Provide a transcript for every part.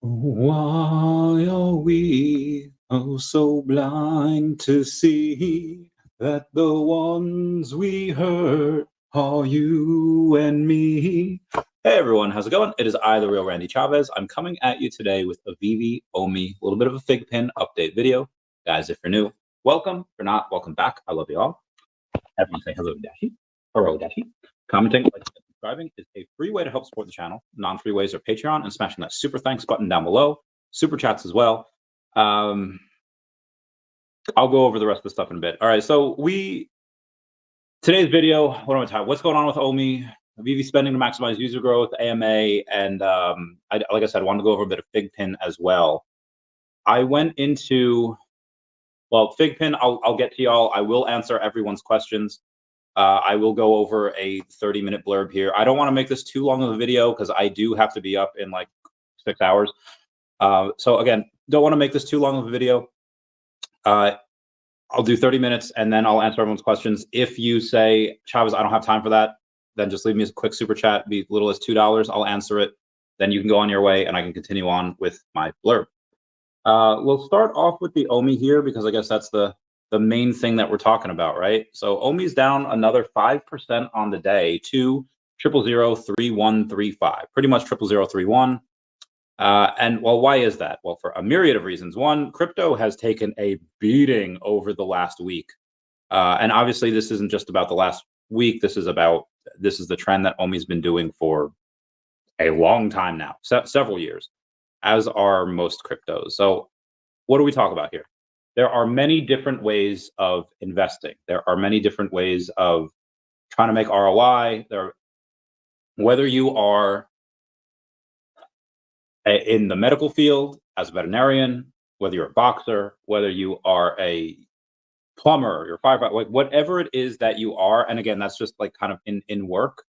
Why are we oh so blind to see that the ones we hurt are you and me? Hey everyone, how's it going? It is I, the real Randy Chavez. I'm coming at you today with a VeVe OMI, a little bit of a Figpin update video. Guys, if you're new, welcome. If you're not, welcome back. I love you all. Everyone say hello, Dashi. Hello, Dashi. Commenting, like, and subscribing is a free way to help support the channel. Non-free ways are Patreon and smashing that super thanks button down below. Super chats as well. I'll go over the rest of the stuff in a bit. All right, so today's video, what am I talking? What's going on with OMI? VeVe spending to maximize user growth, AMA, and like I said, I wanted to go over a bit of Figpin as well. I went into, well, Figpin, I'll get to y'all. I will answer everyone's questions. I will go over a 30-minute blurb here. I don't want to make this too long of a video because I do have to be up in like 6 hours. So again, don't want to make this too long of a video. I'll do 30 minutes and then I'll answer everyone's questions. If you say, Chavez, I don't have time for that, then just leave me a quick super chat, be little as $2. I'll answer it. Then you can go on your way and I can continue on with my blurb. We'll start off with the OMI here because I guess that's the main thing that we're talking about, right? So OMI's down another 5% on the day to 0003135, pretty much 00031. And well, why is that? Well, for a myriad of reasons. One, crypto has taken a beating over the last week. And obviously this isn't just about the last week. This is the trend that OMI's been doing for a long time now, several years, as are most cryptos. So what do we talk about here? There are many different ways of investing. There are many different ways of trying to make ROI. Whether you are in the medical field as a veterinarian, whether you're a boxer, whether you are a plumber, you're a firefighter, like whatever it is that you are, and again, that's just like kind of in work.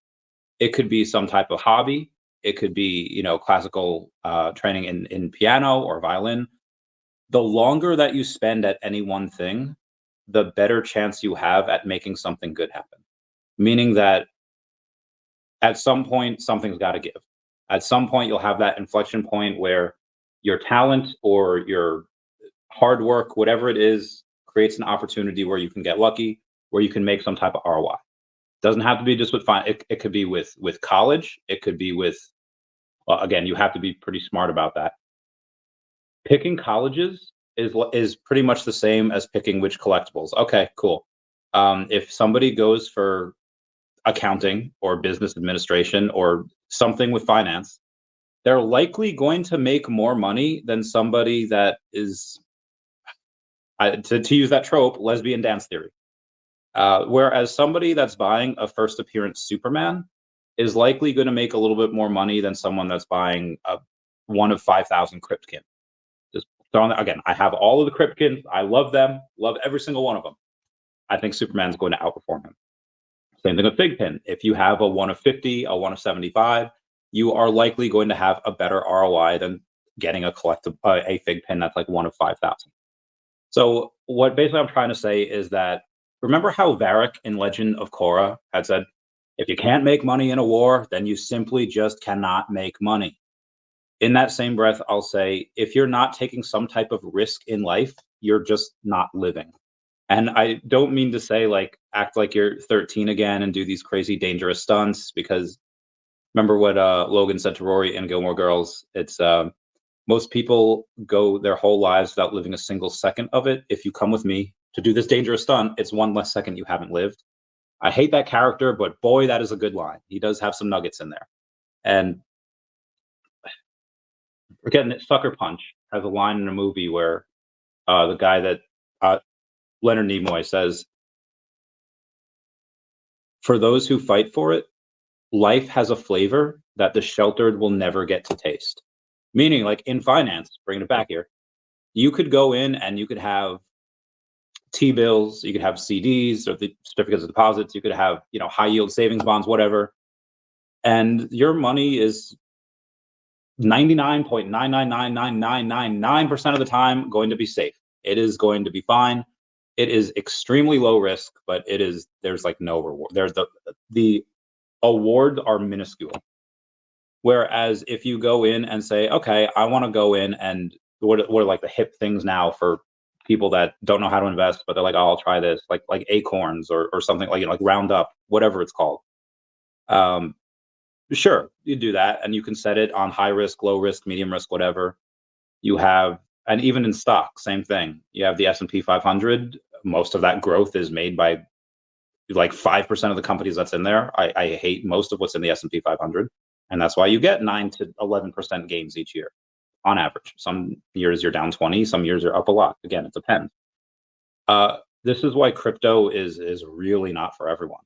It could be some type of hobby. It could be, classical training in piano or violin. The longer that you spend at any one thing, the better chance you have at making something good happen. Meaning that at some point, something's got to give. At some point, you'll have that inflection point where your talent or your hard work, whatever it is, creates an opportunity where you can get lucky, where you can make some type of ROI. Doesn't have to be just with it could be with college. It could be with, well, again, you have to be pretty smart about that. Picking colleges is pretty much the same as picking which collectibles. Okay, cool. If somebody goes for accounting or business administration or something with finance, they're likely going to make more money than somebody that is, to use that trope, lesbian dance theory. Whereas somebody that's buying a first appearance Superman is likely going to make a little bit more money than someone that's buying one of 5,000 Cryptkin. Just throwing that, again, I have all of the Cryptkins. I love them, love every single one of them. I think Superman's going to outperform him. Same thing with Figpin. If you have a 1 of 50, a 1 of 75, you are likely going to have a better ROI than getting a Figpin that's like 1 of 5,000. So what basically I'm trying to say is that, remember how Varric in Legend of Korra had said, if you can't make money in a war, then you simply just cannot make money. In that same breath, I'll say, if you're not taking some type of risk in life, you're just not living. And I don't mean to say like act like you're 13 again and do these crazy dangerous stunts, because remember what Logan said to Rory in Gilmore Girls, it's most people go their whole lives without living a single second of it. If you come with me to do this dangerous stunt, it's one less second you haven't lived. I hate that character, but boy, that is a good line. He does have some nuggets in there. And forgetting that Sucker Punch has a line in a movie where the guy that Leonard Nimoy says, for those who fight for it, life has a flavor that the sheltered will never get to taste. Meaning, like in finance, bringing it back here, you could go in and you could have T-bills, you could have CDs or the certificates of deposits, you could have, high yield savings bonds, whatever. And your money is 99.999999% of the time going to be safe. It is going to be fine. It is extremely low risk, but there's like no reward. The awards are minuscule. Whereas if you go in and say, okay, I want to go in and what are like the hip things now for people that don't know how to invest, but they're like, oh, I'll try this, like acorns or something like, like Roundup, whatever it's called. Um, sure, you do that, and you can set it on high risk, low risk, medium risk, whatever. You have, and even in stock, same thing. You have the S&P 500. Most of that growth is made by like 5% of the companies that's in there. I hate most of what's in the S&P 500, and that's why you get 9 to 11% gains each year on average. Some years you're down 20, some years you're up a lot. Again, it depends. This is why crypto is really not for everyone.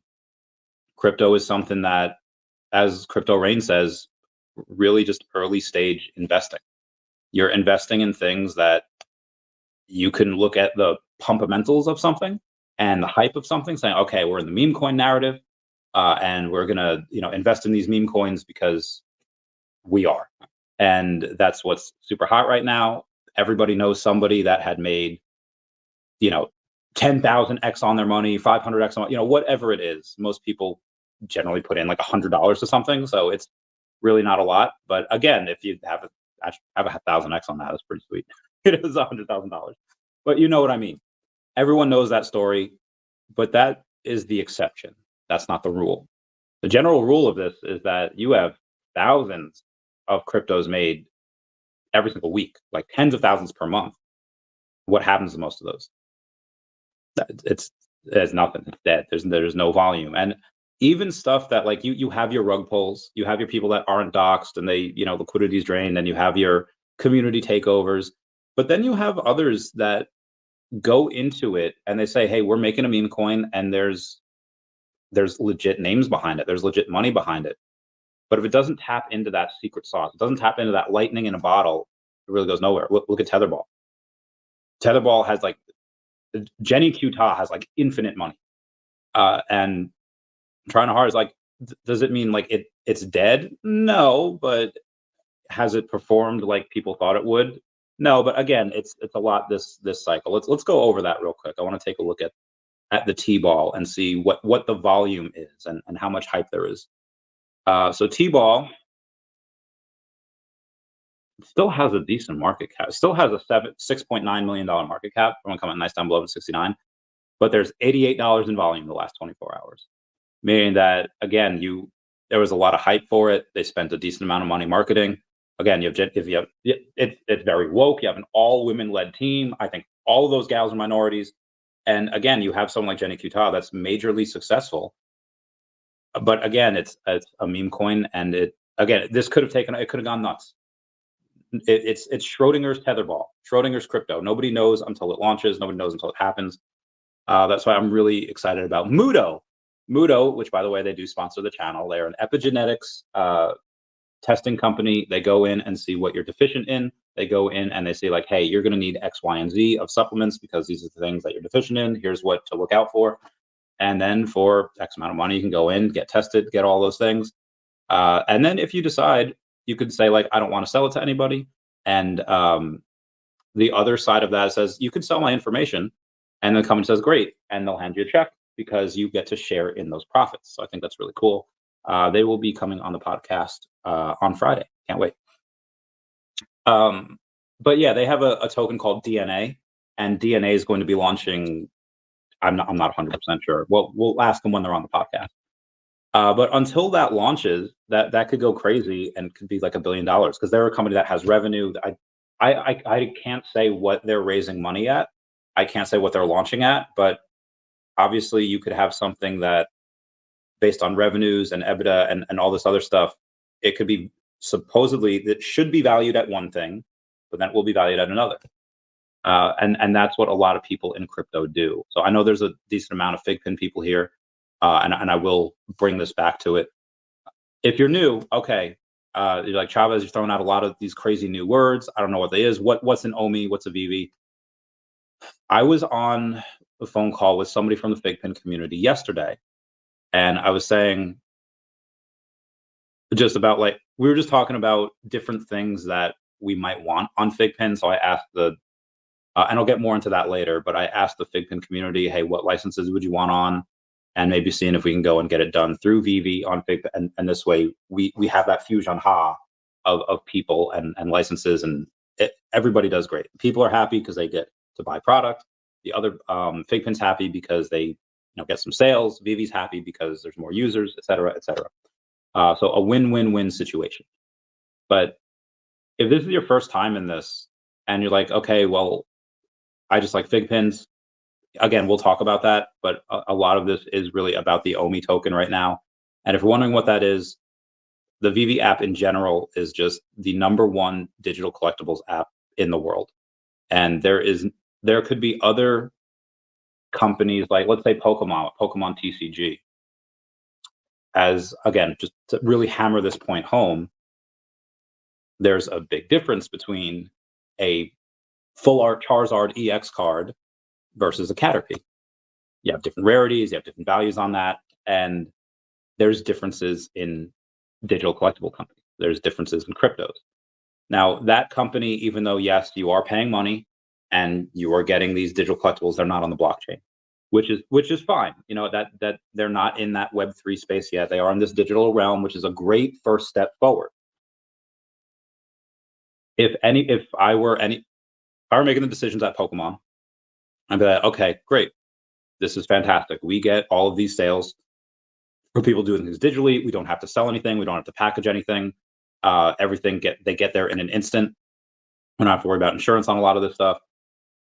Crypto is something that, as Crypto Rain says, really just early stage investing. You're investing in things that you can look at the pumpamentals of something and the hype of something, saying, okay, we're in the meme coin narrative, and we're gonna, invest in these meme coins because we are. And that's what's super hot right now. Everybody knows somebody that had made, you know, 10,000x on their money, 500x on, whatever it is. Most people generally put in like $100 to something, so it's really not a lot. But again, if you have a 1,000x on that, that's pretty sweet. It is $100,000, but you know what I mean. Everyone knows that story, but that is the exception. That's not the rule. The general rule of this is that you have thousands of cryptos made every single week, like tens of thousands per month. What happens to most of those? There's nothing. It's dead. There's no volume. And even stuff that, like, you have your rug pulls, you have your people that aren't doxxed and they, liquidity is drained, and you have your community takeovers. But then you have others that go into it and they say, hey, we're making a meme coin, and there's legit names behind it. There's legit money behind it. But if it doesn't tap into that secret sauce, it doesn't tap into that lightning in a bottle, it really goes nowhere. Look at Tetherball. Tetherball has like, Jenny Qta has like infinite money. And trying to hard is like, does it mean like it's dead? No, but has it performed like people thought it would? No, but again, it's a lot this cycle. Let's go over that real quick. I want to take a look at the T-ball and see what the volume is and how much hype there is. So T-ball still has a decent market cap. It still has a $6.9 million market cap. Everyone coming nice down below 69, but there's $88 in volume the last 24 hours, meaning that again, there was a lot of hype for it. They spent a decent amount of money marketing. Again, it's very woke. You have an all women led team. I think all of those gals are minorities. And again, you have someone like Jenny Qta that's majorly successful. But again, it's a meme coin, and this could have gone nuts. It's Schrodinger's tetherball, Schrodinger's crypto. Nobody knows until it launches. Nobody knows until it happens. That's why I'm really excited about Mudo. Mudo, which by the way, they do sponsor the channel. They're an epigenetics testing company. They go in and see what you're deficient in. They go in and they say like, hey, you're going to need X, Y, and Z of supplements because these are the things that you're deficient in. Here's what to look out for. And then for X amount of money, you can go in, get tested, get all those things. And then if you decide, you could say like, I don't want to sell it to anybody. And the other side of that says, you could sell my information. And the company says, great. And they'll hand you a check because you get to share in those profits. So I think that's really cool. They will be coming on the podcast on Friday. Can't wait. But yeah, they have a token called DNA, and DNA is going to be launching. I'm not 100% sure. Well, we'll ask them when they're on the podcast. But until that launches, that could go crazy and could be like $1 billion because they're a company that has revenue. I can't say what they're raising money at. I can't say what they're launching at, but obviously you could have something that based on revenues and EBITDA and all this other stuff, it could be supposedly that should be valued at one thing, but then it will be valued at another. And that's what a lot of people in crypto do. So I know there's a decent amount of Figpin people here, and I will bring this back to it. If you're new, okay, you're like Chavez, you're throwing out a lot of these crazy new words. I don't know what they is. What's an OMI? What's a VeVe? I was on a phone call with somebody from the Figpin community yesterday, and I was saying just about like, we were just talking about different things that we might want on Figpin. So I asked and I'll get more into that later, but I asked the Figpin community, hey, what licenses would you want on? and maybe seeing if we can go and get it done through VeVe on Figpin, and this way we have that fusion of people and licenses, and everybody does great. People are happy because they get to buy product. The other Figpin's happy because they get some sales. VeVe's happy because there's more users, et cetera, et cetera. So a win-win-win situation. But if this is your first time in this and you're like, okay, well, I just like Figpins. Again, we'll talk about that, but a lot of this is really about the OMI token right now. And if you're wondering what that is, the VeVe app in general is just the #1 digital collectibles app in the world. And there could be other companies like, let's say Pokemon TCG. As again, just to really hammer this point home, there's a big difference between a full art Charizard EX card versus a Caterpie. You have different rarities, you have different values on that, and there's differences in digital collectible companies. There's differences in cryptos. Now, that company, even though, yes, you are paying money and you are getting these digital collectibles, they're not on the blockchain, which is fine. That they're not in that Web3 space yet. They are in this digital realm, which is a great first step forward. If I were making the decisions at Pokemon, I'd be like, okay, great. This is fantastic. We get all of these sales for people doing things digitally. We don't have to sell anything. We don't have to package anything. Everything they get there in an instant. We don't have to worry about insurance on a lot of this stuff.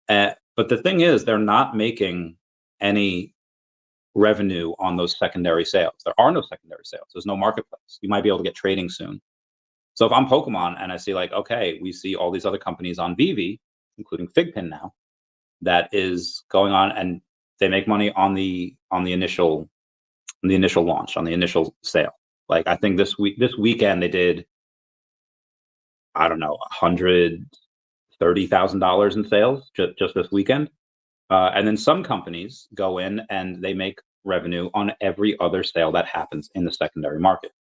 But the thing is, they're not making any revenue on those secondary sales. There are no secondary sales. There's no marketplace. You might be able to get trading soon. So if I'm Pokemon and I see like, okay, we see all these other companies on VeVe, including Figpin now, that is going on, and they make money on the initial launch, on the initial sale. Like I think this weekend they did, I don't know, $130,000 in sales just this weekend. And then some companies go in and they make revenue on every other sale that happens in the secondary market.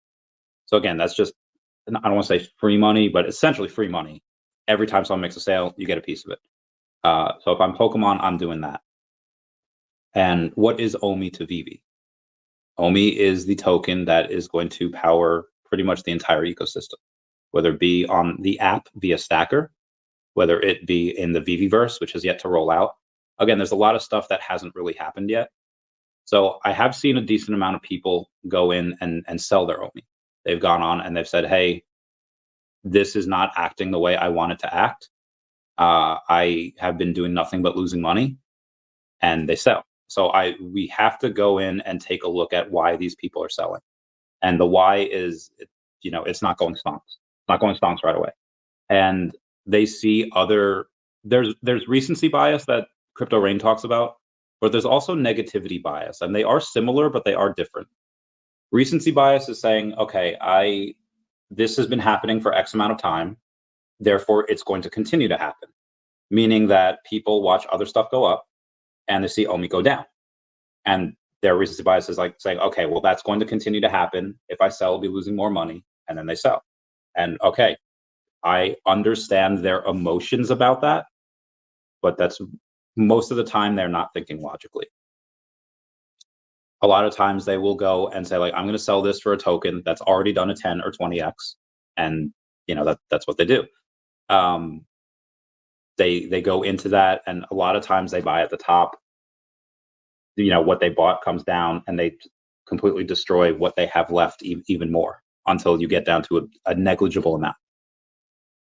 So again, that's just, I don't want to say free money, but essentially free money. Every time someone makes a sale, you get a piece of it. So if I'm Pokemon, I'm doing that. And what is OMI to VeVe? OMI is the token that is going to power pretty much the entire ecosystem, whether it be on the app via Stackr, whether it be in the VeVeverse, which is yet to roll out. Again, there's a lot of stuff that hasn't really happened yet. So I have seen a decent amount of people go in and sell their OMI. They've gone on and they've said, hey, this is not acting the way I want it to act. I have been doing nothing but losing money, and they sell. So we have to go in and take a look at why these people are selling. And the why is, it's not going stonks. It's not going stonks right away. And they see there's recency bias that Crypto Rain talks about, but there's also negativity bias, and they are similar, but they are different. Recency bias is saying, okay, this has been happening for X amount of time, therefore it's going to continue to happen. Meaning that people watch other stuff go up and they see OMI go down. And their recency bias is like saying, okay, well, that's going to continue to happen. If I sell, I'll be losing more money. And then they sell. And okay, I understand their emotions about that, but that's most of the time they're not thinking logically. A lot of times they will go and say, like, I'm going to sell this for a token that's already done a 10 or 20x. And, that's what they do. They go into that, and a lot of times they buy at the top. What they bought comes down, and they completely destroy what they have left even more until you get down to a negligible amount.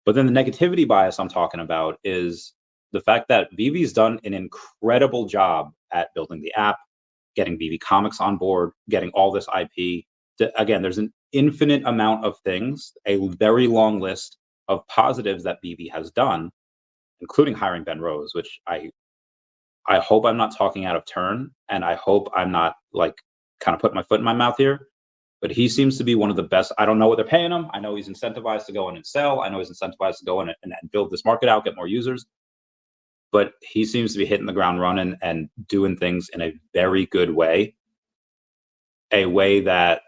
But then the negativity bias I'm talking about is the fact that VeVe's done an incredible job at building the app, getting VeVe Comics on board, getting all this IP. Again, there's an infinite amount of things, a very long list of positives that VeVe has done, including hiring Ben Rose, which I hope I'm not talking out of turn, and I hope I'm not like kind of putting my foot in my mouth here, but he seems to be one of the best. I don't know what they're paying him. I know he's incentivized to go in and sell. I know he's incentivized to go in and build this market out, get more users, but he seems to be hitting the ground running and doing things in a very good way, a way that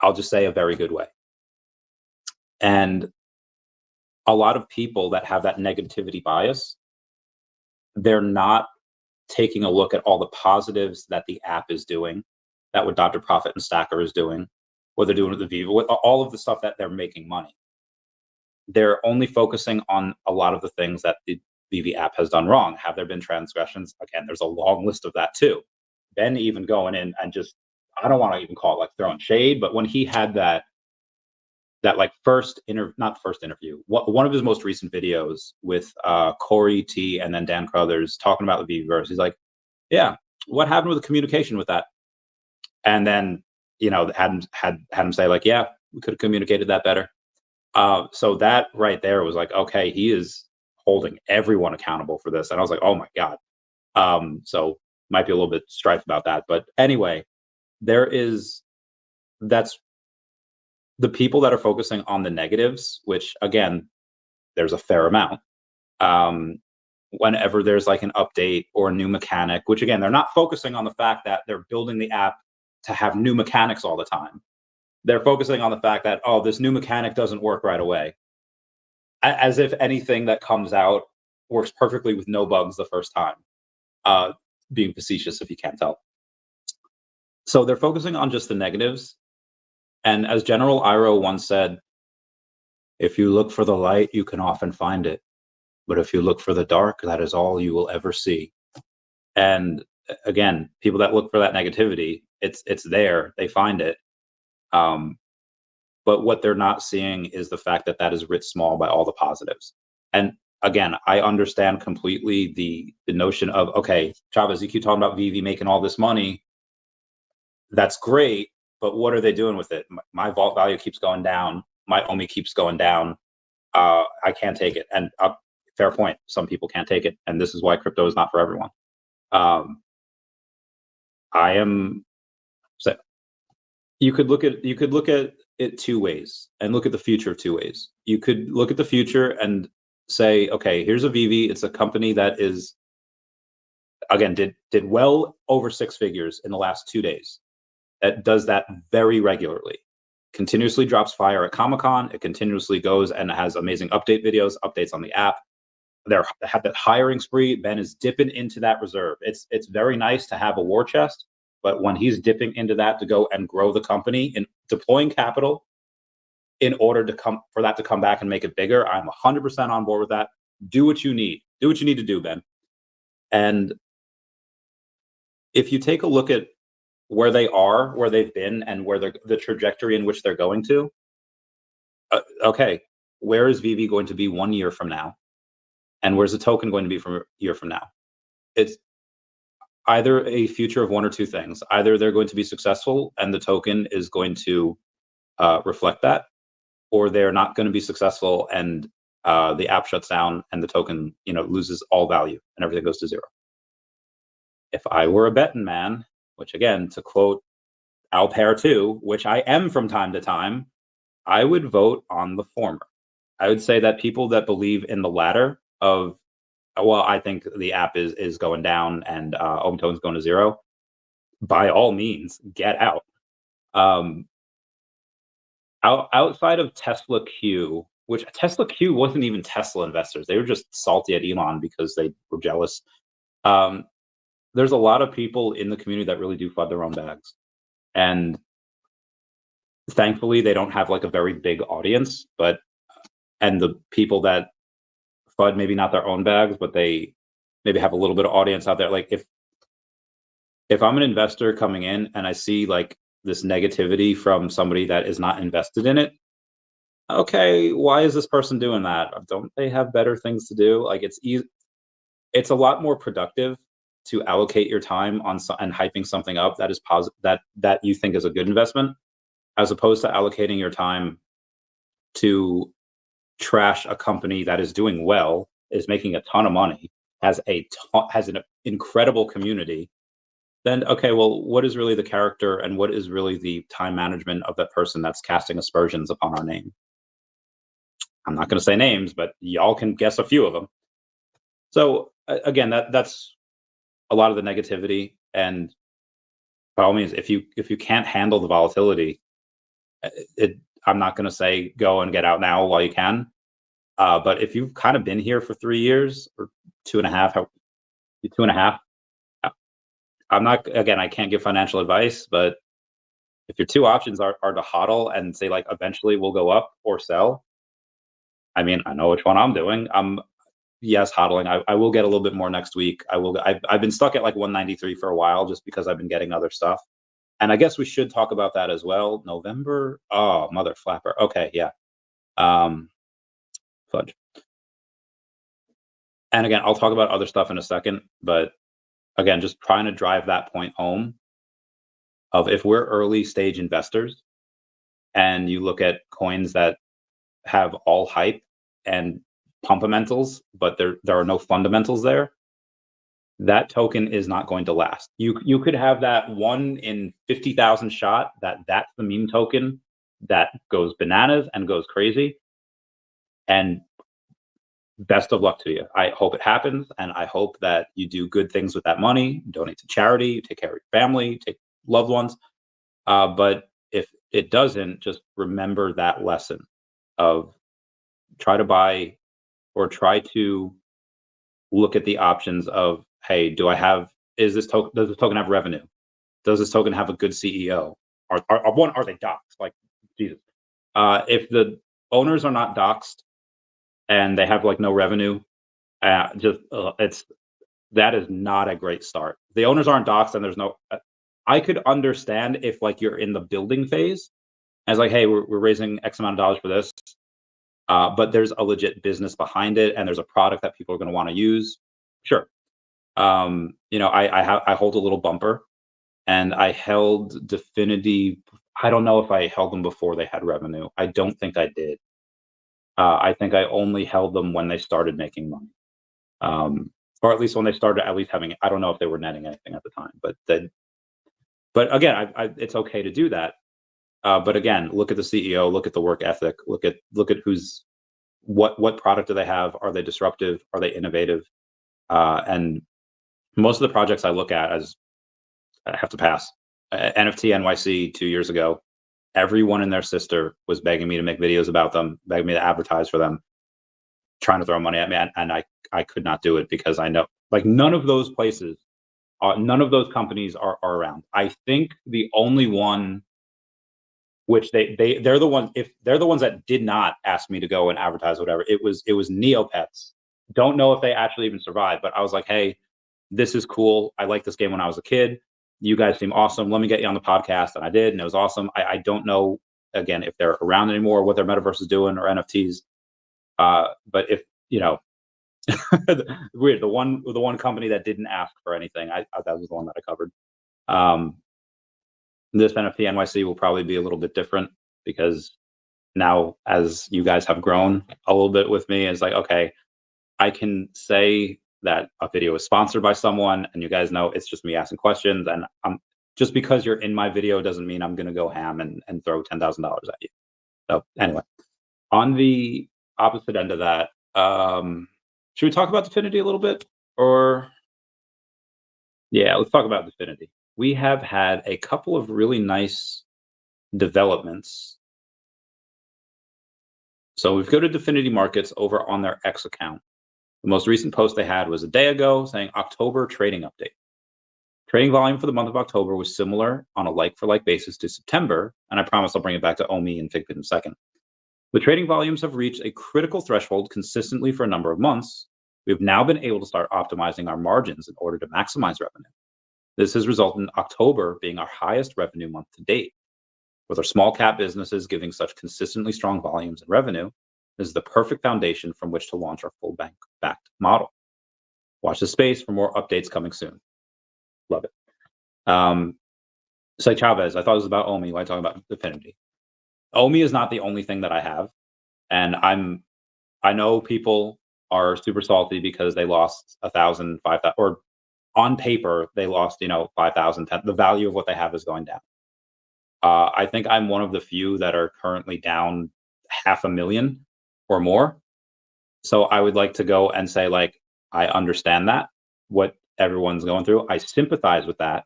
I'll just say a very good way. And a lot of people that have that negativity bias, they're not taking a look at all the positives that the app is doing, that what Dr. Profit and Stackr is doing, what they're doing with the VeVe, with all of the stuff that they're making money. They're only focusing on a lot of the things that the VeVe app has done wrong. Have there been transgressions? Again, there's a long list of that too. Ben even going in and just, I don't want to even call it like throwing shade, but when he had that like not first interview, one of his most recent videos with Corey T and then Dan Crothers talking about the VeVeverse, he's like, yeah, what happened with the communication with that? And then, had him say like, yeah, we could have communicated that better. So that right there was like, okay, he is holding everyone accountable for this. And I was like, oh my God. So might be a little bit strife about that. But anyway, that's the people that are focusing on the negatives, which again, there's a fair amount. Whenever there's like an update or a new mechanic, which again, they're not focusing on the fact that they're building the app to have new mechanics all the time. They're focusing on the fact that, oh, this new mechanic doesn't work right away. As if anything that comes out works perfectly with no bugs the first time. Being facetious if you can't tell. So they're focusing on just the negatives. And as General Iroh once said, if you look for the light, you can often find it. But if you look for the dark, that is all you will ever see. And again, people that look for that negativity, it's there, they find it. But what they're not seeing is the fact that that is writ small by all the positives. And again, I understand completely the notion of, okay, Chavez, you keep talking about VeVe making all this money. That's great, but what are they doing with it? My vault value keeps going down. My OMI keeps going down. I can't take it. And fair point. Some people can't take it, and this is why crypto is not for everyone. So you could look at it two ways and look at the future of two ways. You could look at the future and say, okay, here's a VeVe. It's a company that is, again, did well over 6 figures in the last 2 days. That does that very regularly. Continuously drops fire at Comic-Con. It continuously goes and has amazing update videos, updates on the app. They have that hiring spree. Ben is dipping into that reserve. It's very nice to have a war chest, but when he's dipping into that to go and grow the company and deploying capital in order for that to come back and make it bigger, I'm 100% on board with that. Do what you need. Do what you need to do, Ben. And if you take a look at where they are, where they've been, and where the trajectory in which they're going to, okay, where is VeVe going to be 1 year from now? And where's the token going to be from a year from now? It's either a future of one or two things. Either they're going to be successful and the token is going to reflect that, or they're not going to be successful and the app shuts down and the token, loses all value and everything goes to zero. If I were a betting man, which again, to quote Alpair 2, which I am from time to time, I would vote on the former. I would say that people that believe in the latter of, well, I think the app is going down and OMI token's going to zero, by all means, get out. Outside of Tesla Q, which Tesla Q wasn't even Tesla investors. They were just salty at Elon because they were jealous. There's a lot of people in the community that really do FUD their own bags. And thankfully, they don't have like a very big audience, and the people that FUD maybe not their own bags, but they maybe have a little bit of audience out there. Like if I'm an investor coming in and I see like this negativity from somebody that is not invested in it, okay, why is this person doing that? Don't they have better things to do? Like it's a lot more productive to allocate your time on and hyping something up that is positive, that you think is a good investment, as opposed to allocating your time to trash a company that is doing well, is making a ton of money, has an incredible community. Then okay, well, what is really the character and what is really the time management of that person that's casting aspersions upon our name? I'm not going to say names, but y'all can guess a few of them. So again, that's a lot of the negativity. And by all means, if you can't handle the volatility, I'm not going to say go and get out now while you can. But if you've kind of been here for 3 years or 2.5, I'm not, again, I can't give financial advice, but if your two options are to hodl and say like eventually we'll go up or sell, I mean, I know which one I'm doing. I'm yes, hodling. I will get a little bit more next week. I've been stuck at like 193 for a while just because I've been getting other stuff. And I guess we should talk about that as well. November. Oh, mother flapper. Okay, yeah. Um, fudge. And again, I'll talk about other stuff in a second, but again, just trying to drive that point home of if we're early stage investors and you look at coins that have all hype and pumpamentals, but there are no fundamentals there, that token is not going to last. You could have that 1 in 50,000 shot that's the meme token that goes bananas and goes crazy. And best of luck to you. I hope it happens, and I hope that you do good things with that money, donate to charity, you take care of your family, take loved ones. But if it doesn't, just remember that lesson of try to buy or try to look at the options of, hey, does this token have revenue? Does this token have a good CEO? Are they doxed? Like, Jesus. If the owners are not doxed and they have like no revenue, that is not a great start. The owners aren't doxed and there's no. I could understand if like you're in the building phase, and it's like, hey, we're raising X amount of dollars for this, but there's a legit business behind it, and there's a product that people are going to want to use. Sure. I hold a little bumper, and I held Definity. I don't know if I held them before they had revenue. I don't think I did. I think I only held them when they started making money, or at least when they started at least having. I don't know if they were netting anything at the time, but again, it's okay to do that. But again, look at the CEO, look at the work ethic, look at what product do they have? Are they disruptive? Are they innovative? And most of the projects I look at as I have to pass. NFT NYC 2 years ago, everyone and their sister was begging me to make videos about them, begging me to advertise for them, trying to throw money at me, and I could not do it because I know like none of those places, none of those companies are around. I think the only one which they're the ones, if they're the ones that did not ask me to go and advertise whatever, it was Neopets. Don't know if they actually even survived, but I was like, hey, this is cool. I liked this game when I was a kid. You guys seem awesome. Let me get you on the podcast. And I did, and it was awesome. I don't know, again, if they're around anymore, what their metaverse is doing or NFTs. But if, weird, the one company that didn't ask for anything, that was the one that I covered. This NFT NYC will probably be a little bit different because now as you guys have grown a little bit with me, it's like, okay, I can say that a video is sponsored by someone and you guys know it's just me asking questions, and just because you're in my video doesn't mean I'm going to go ham and throw $10,000 at you. So anyway, on the opposite end of that, should we talk about Definity a little bit? Or yeah, let's talk about Definity. We have had a couple of really nice developments. So we've go to Definity Markets over on their X account. The most recent post they had was a day ago saying October trading update. Trading volume for the month of October was similar on a like-for-like basis to September, and I promise I'll bring it back to OMI and Figpin in a second. The trading volumes have reached a critical threshold consistently for a number of months. We've now been able to start optimizing our margins in order to maximize revenue. This has resulted in October being our highest revenue month to date. With our small cap businesses giving such consistently strong volumes and revenue, this is the perfect foundation from which to launch our full bank-backed model. Watch the space for more updates coming soon. Love it. It's like Chavez. I thought it was about OMI. Why talking about Definity? OMI is not the only thing that I have, and I know people are super salty because they lost 1,000, 5,000, or on paper they lost 5,000. The value of what they have is going down. I think I'm one of the few that are currently down 500,000 or more. So I would like to go and say, like, I understand that, what everyone's going through. I sympathize with that,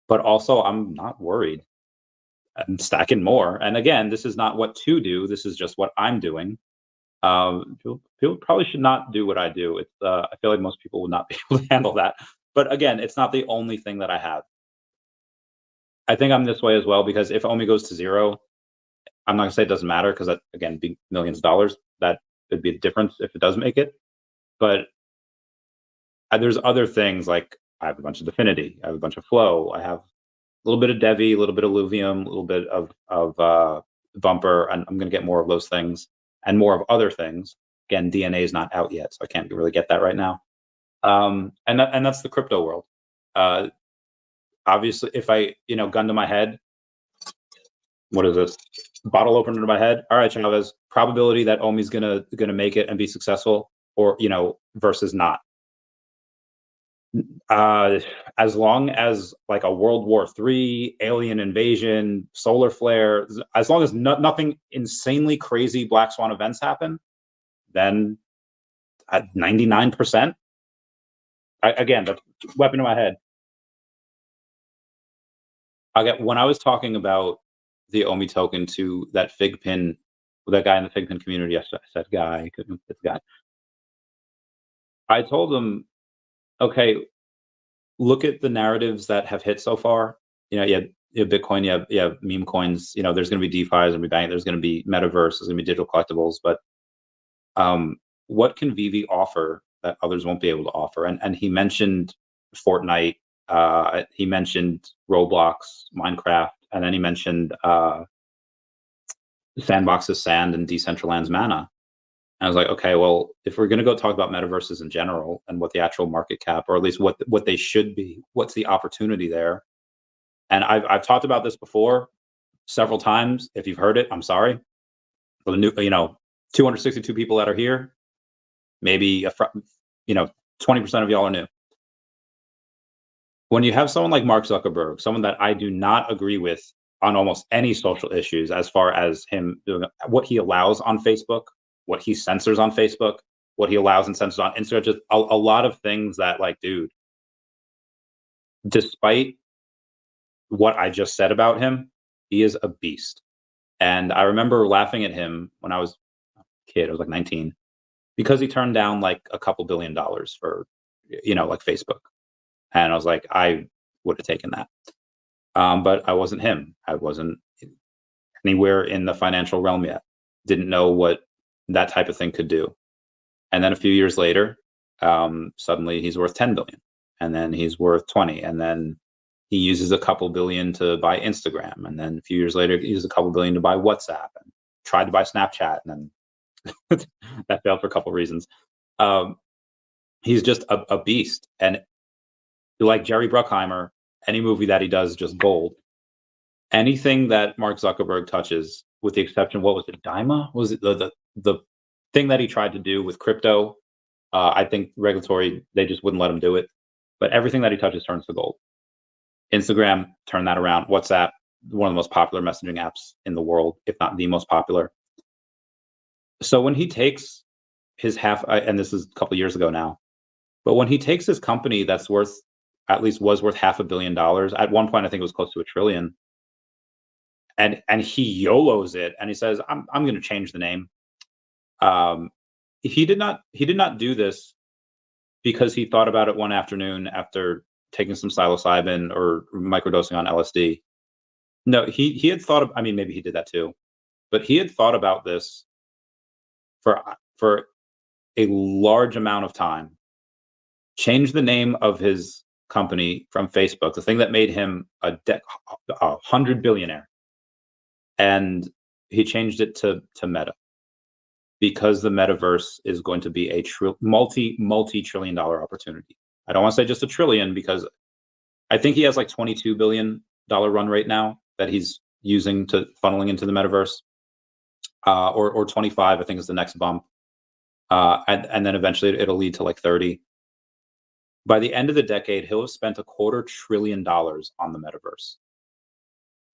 but also I'm not worried. I'm stacking more. And again, this is not what to do. This is just what I'm doing. People probably should not do what I do. I feel like most people would not be able to handle that. But again, it's not the only thing that I have. I think I'm this way as well because if OMI goes to zero, I'm not gonna say it doesn't matter because that again, be millions of dollars. That would be a difference if it does make it. But there's other things like I have a bunch of Definity, I have a bunch of Flow, I have a little bit of Devi, a little bit of Luvium, a little bit of Bumper, and I'm gonna get more of those things and more of other things. Again, DNA is not out yet, so I can't really get that right now. And that's the crypto world. Uh, Obviously, if I gun to my head, what is this? Bottle opener to my head. All right, Chavez. Probability that OMI's gonna make it and be successful, or versus not. Uh, as long as like a World War III, alien invasion, solar flare, as long as nothing insanely crazy black swan events happen, then at 99%. Again, the weapon in my head. When I was talking about the OMI token to that Figpin, that guy in the Figpin community, I said guy, it's guy. I told him, okay, look at the narratives that have hit so far. You have Bitcoin, you have meme coins. There's going to be DeFi, there's going to be bank, there's going to be metaverse, there's going to be digital collectibles. But what can VeVe offer that others won't be able to offer? And he mentioned Fortnite, he mentioned Roblox, Minecraft, and then he mentioned Sandbox's Sand and Decentraland's Mana. And I was like, okay, well, if we're going to go talk about metaverses in general and what the actual market cap, or at least what they should be, what's the opportunity there? And I've talked about this before several times. If you've heard it, I'm sorry. For the new, 262 people that are here, maybe 20% of y'all are new. When you have someone like Mark Zuckerberg, someone that I do not agree with on almost any social issues, as far as him doing what he allows on Facebook, what he censors on Facebook, what he allows and censors on Instagram, just a lot of things that, like, dude, despite what I just said about him, he is a beast. And I remember laughing at him when I was a kid, I was like 19, because he turned down like a couple $1 billion for, like Facebook. And I was like, I would have taken that. But I wasn't him. I wasn't anywhere in the financial realm yet. Didn't know what that type of thing could do. And then a few years later, suddenly he's worth 10 billion, and then he's worth 20, and then he uses a couple billion to buy Instagram, and then a few years later he uses a couple billion to buy WhatsApp, and tried to buy Snapchat, and then that failed for a couple reasons. He's just a beast, and like Jerry Bruckheimer, any movie that he does is just gold. Anything that Mark Zuckerberg touches, with the exception, what was it, Daima? Was it the thing that he tried to do with crypto? I think regulatory, they just wouldn't let him do it. But everything that he touches turns to gold. Instagram, turn that around. WhatsApp, one of the most popular messaging apps in the world, if not the most popular. So when he takes his and this is a couple of years ago now, but when he takes his company that's worth, at least was worth $500 million, at one point I think it was close to $1 trillion, and he YOLOs it, and he says, I'm going to change the name. He did not do this because he thought about it one afternoon after taking some psilocybin or microdosing on LSD. No, he had thought of, I mean, maybe he did that too, but he had thought about this for a large amount of time. Changed the name of his company from Facebook, the thing that made him a 100 billionaire, and he changed it to Meta, because the metaverse is going to be a multi-trillion dollar opportunity. I don't want to say just $1 trillion, because I think he has like $22 billion run rate now that he's using to funneling into the metaverse, or 25, I think is the next bump. And then eventually it'll lead to like 30. By the end of the decade, he'll have spent $250 billion on the metaverse.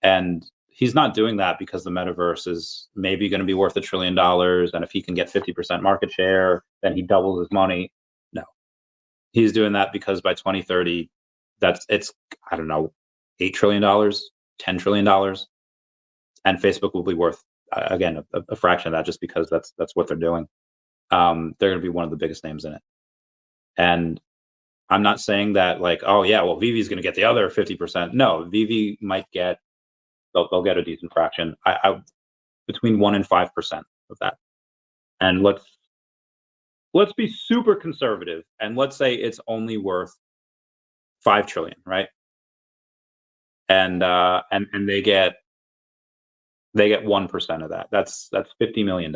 And he's not doing that because the metaverse is maybe going to be worth $1 trillion. And if he can get 50% market share, then he doubles his money. No, he's doing that because by 2030, it's, I don't know, $8 trillion, $10 trillion. And Facebook will be worth, again, a fraction of that, just because that's what they're doing. They're going to be one of the biggest names in it. And I'm not saying that like, oh yeah, well, VeVe is going to get the other 50%. No, VeVe might get, they'll get a decent fraction. I between 1 and 5% of that. And let's be super conservative, and let's say it's only worth 5 trillion, right? And they get 1% of that. That's $50 million.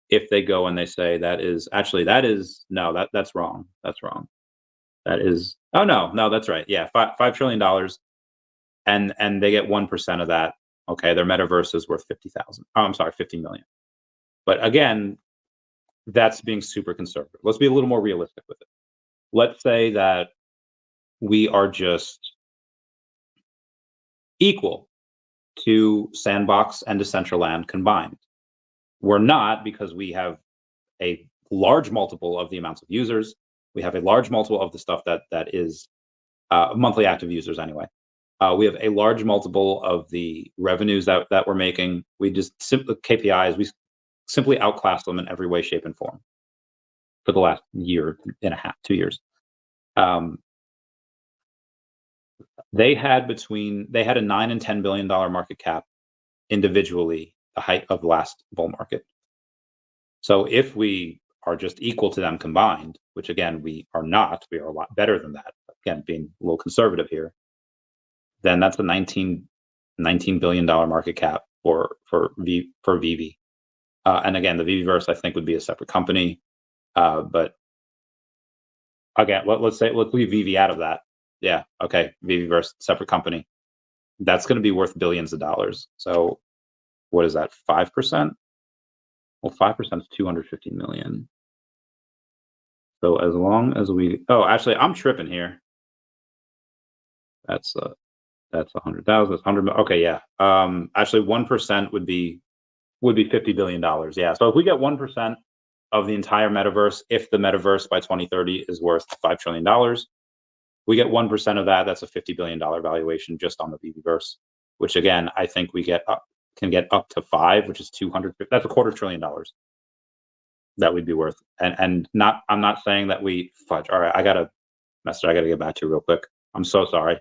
If they go and they say that is no, that's wrong. That's wrong. That is, oh no, that's right. Yeah, $5 trillion, and they get 1% of that. Okay, their metaverse is worth 50,000. Oh, I'm sorry, 50 million. But again, that's being super conservative. Let's be a little more realistic with it. Let's say that we are just equal to Sandbox and Decentraland combined. We're not, because we have a large multiple of the amounts of users. We have a large multiple of the stuff that is monthly active users anyway. We have a large multiple of the revenues that we're making. We just simply KPIs. We simply outclass them in every way, shape, and form for the last year and a half, 2 years. They had a $9 and $10 billion market cap individually, the height of the last bull market. So if we are just equal to them combined, which again we are not, we are a lot better than that. Again, being a little conservative here, then that's a $19 billion market cap for VeVe. And again, the VeVeverse I think would be a separate company. But again, let's leave VeVe out of that. Yeah, okay, VeVeverse, separate company. That's going to be worth billions of dollars. So what is that, 5%? Well, 5% is 250 million. So as long as actually, I'm tripping here. That's 100,000. That's 100. Okay, yeah. Actually, 1% would be $50 billion. Yeah. So if we get 1% of the entire metaverse, if the metaverse by 2030 is worth $5 trillion, we get 1% of that. That's a $50 billion valuation just on the VeVeverse, which again, I think can get up to 5, which is 200. That's $250 billion that we'd be worth. And I'm not saying that we fudge. All right, I gotta get back to you real quick. I'm so sorry.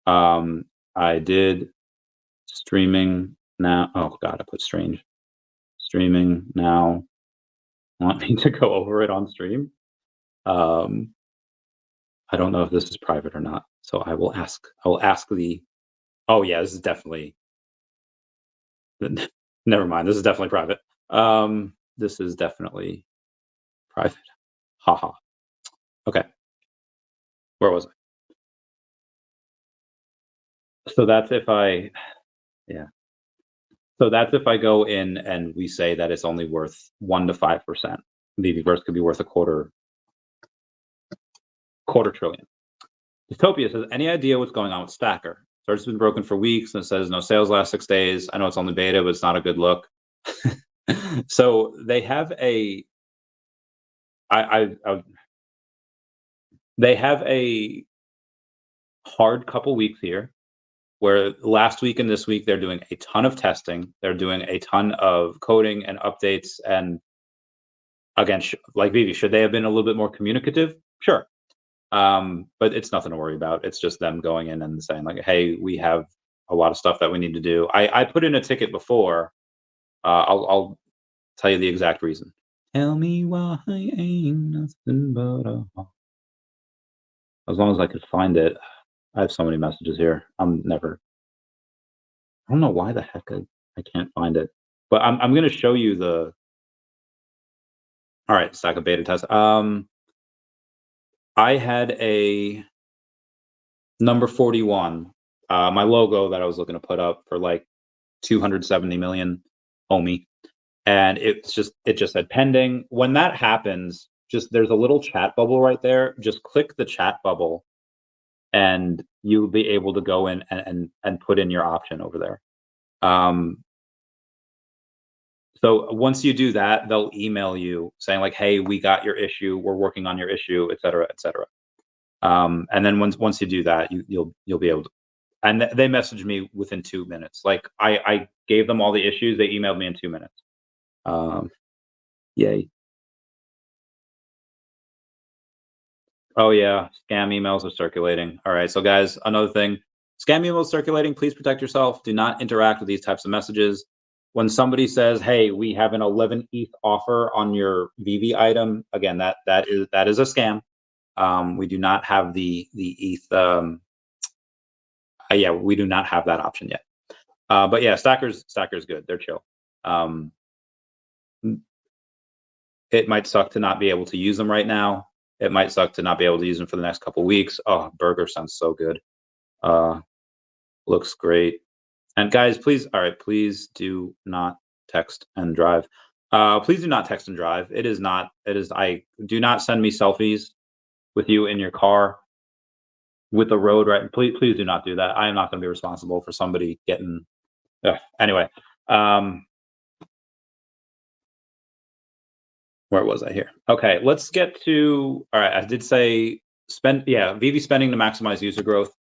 I did streaming now. Oh God, I put strange. Streaming now. Want me to go over it on stream? I don't know if this is private or not, so I will ask the. Oh yeah, this is definitely. Never mind. This is definitely private. This is definitely private. Haha. Okay. Where was I? So that's if I, yeah. So that's if I go in and we say that it's only worth 1 to 5%. VeVeverse could be worth a quarter trillion. Dystopia says, any idea what's going on with Stackr? Start's been broken for weeks and it says no sales last 6 days. I know it's only beta, but it's not a good look. So they have a they have a hard couple weeks here, where last week and this week they're doing a ton of testing. They're doing a ton of coding and updates. And again, like VeVe, should they have been a little bit more communicative? Sure. But it's nothing to worry about. It's just them going in and saying like, hey, we have a lot of stuff that we need to do. I put in a ticket before. I'll tell you the exact reason. Tell me why ain't nothing but a. As long as I could find it. I have so many messages here. I don't know why the heck I can't find it. But I'm gonna show you the. All right, stack of beta test. I had a number 41, my logo that I was looking to put up for like 270 million OMI, and it just said pending. When that happens, there's a little chat bubble right there. Just click the chat bubble, and you'll be able to go in and put in your option over there. So once you do that, they'll email you saying like, hey, we got your issue, we're working on your issue, et cetera, et cetera. And then once you do that, you'll be able to. And they messaged me within 2 minutes. Like I gave them all the issues, they emailed me in 2 minutes. Yay. Oh yeah, scam emails are circulating. All right, so guys, another thing, scam emails circulating. Please protect yourself. Do not interact with these types of messages. When somebody says, "Hey, we have an 11 ETH offer on your VeVe item," again, that is a scam. We do not have the ETH. Yeah, we do not have that option yet. But yeah, Stackr's good. They're chill. Um, it might suck to not be able to use them right now. It might suck to not be able to use them for the next couple weeks. Oh, burger sounds so good. Uh, looks great. And guys, please, all right, please do not text and drive. Please do not text and drive. It is not. It is. I do not send me selfies with you in your car with the road. Right. Please do not do that. I am not going to be responsible for somebody getting. Anyway, um, where was I here? Okay, let's get to. All right, I did say spend. Yeah, VeVe spending to maximize user growth.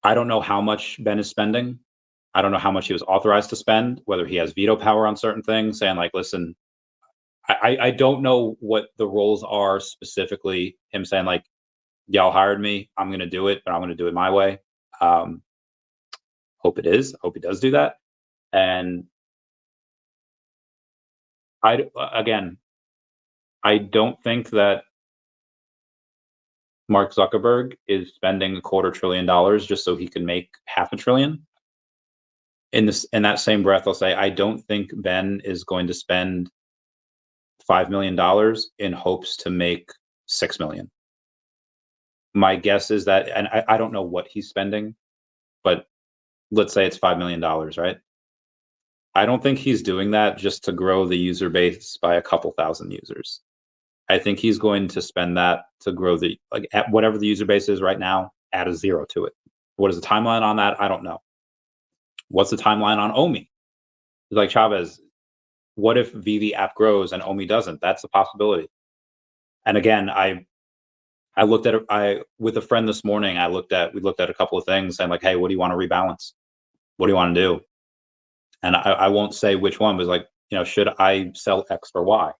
I don't know how much Ben is spending. I don't know how much he was authorized to spend, whether he has veto power on certain things, saying like, listen, I don't know what the roles are specifically. Him saying like, y'all hired me, I'm gonna do it, but I'm gonna do it my way. Um, hope it is. Hope he does do that. And again, I don't think that Mark Zuckerberg is spending $250 billion just so he can make $500 billion. In that same breath, I'll say I don't think Ben is going to spend $5 million in hopes to make 6 million. My guess is that, and I don't know what he's spending, but let's say it's $5 million, right? I don't think he's doing that just to grow the user base by a couple thousand users. I think he's going to spend that to grow like at whatever the user base is right now, add a zero to it. What is the timeline on that? I don't know. What's the timeline on OMI? It's like Chavez, what if VeVe app grows and OMI doesn't? That's a possibility. And again, I looked at it. I with a friend this morning. We looked at a couple of things and like, hey, what do you want to rebalance? What do you want to do? And I won't say which one, but like, should I sell X for Y?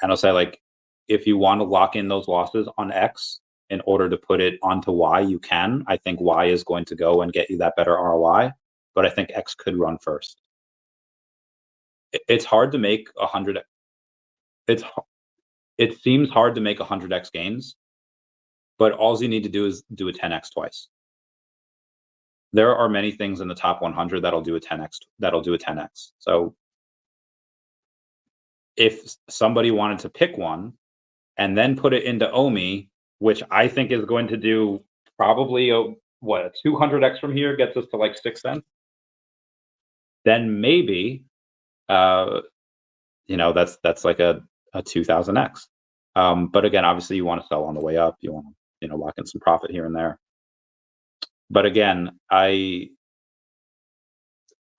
And I'll say like, if you want to lock in those losses on X in order to put it onto Y, you can. I think Y is going to go and get you that better ROI, but I think X could run first. It's hard to make 100. It's it seems hard to make 100x gains, but all you need to do is do a 10x twice. There are many things in the top 100 that'll do a 10x. That'll do a 10x. So if somebody wanted to pick one and then put it into OMI, which I think is going to do probably a 200x from here, gets us to like 6 cents, then maybe that's like a 2000x. But again, obviously you want to sell on the way up. You want to lock in some profit here and there. But again, I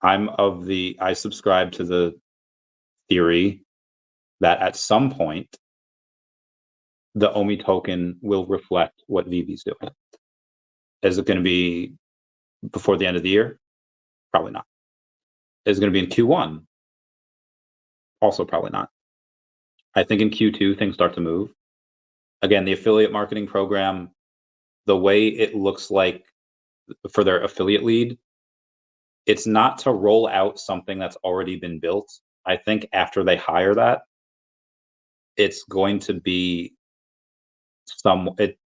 subscribe to the theory that at some point the OMI token will reflect what VeVe's doing. Is it going to be before the end of the year? Probably not. Is it going to be in Q1? Also probably not. I think in Q2 things start to move. Again, the affiliate marketing program, the way it looks like for their affiliate lead, it's not to roll out something that's already been built. I think after they hire that, it's going to be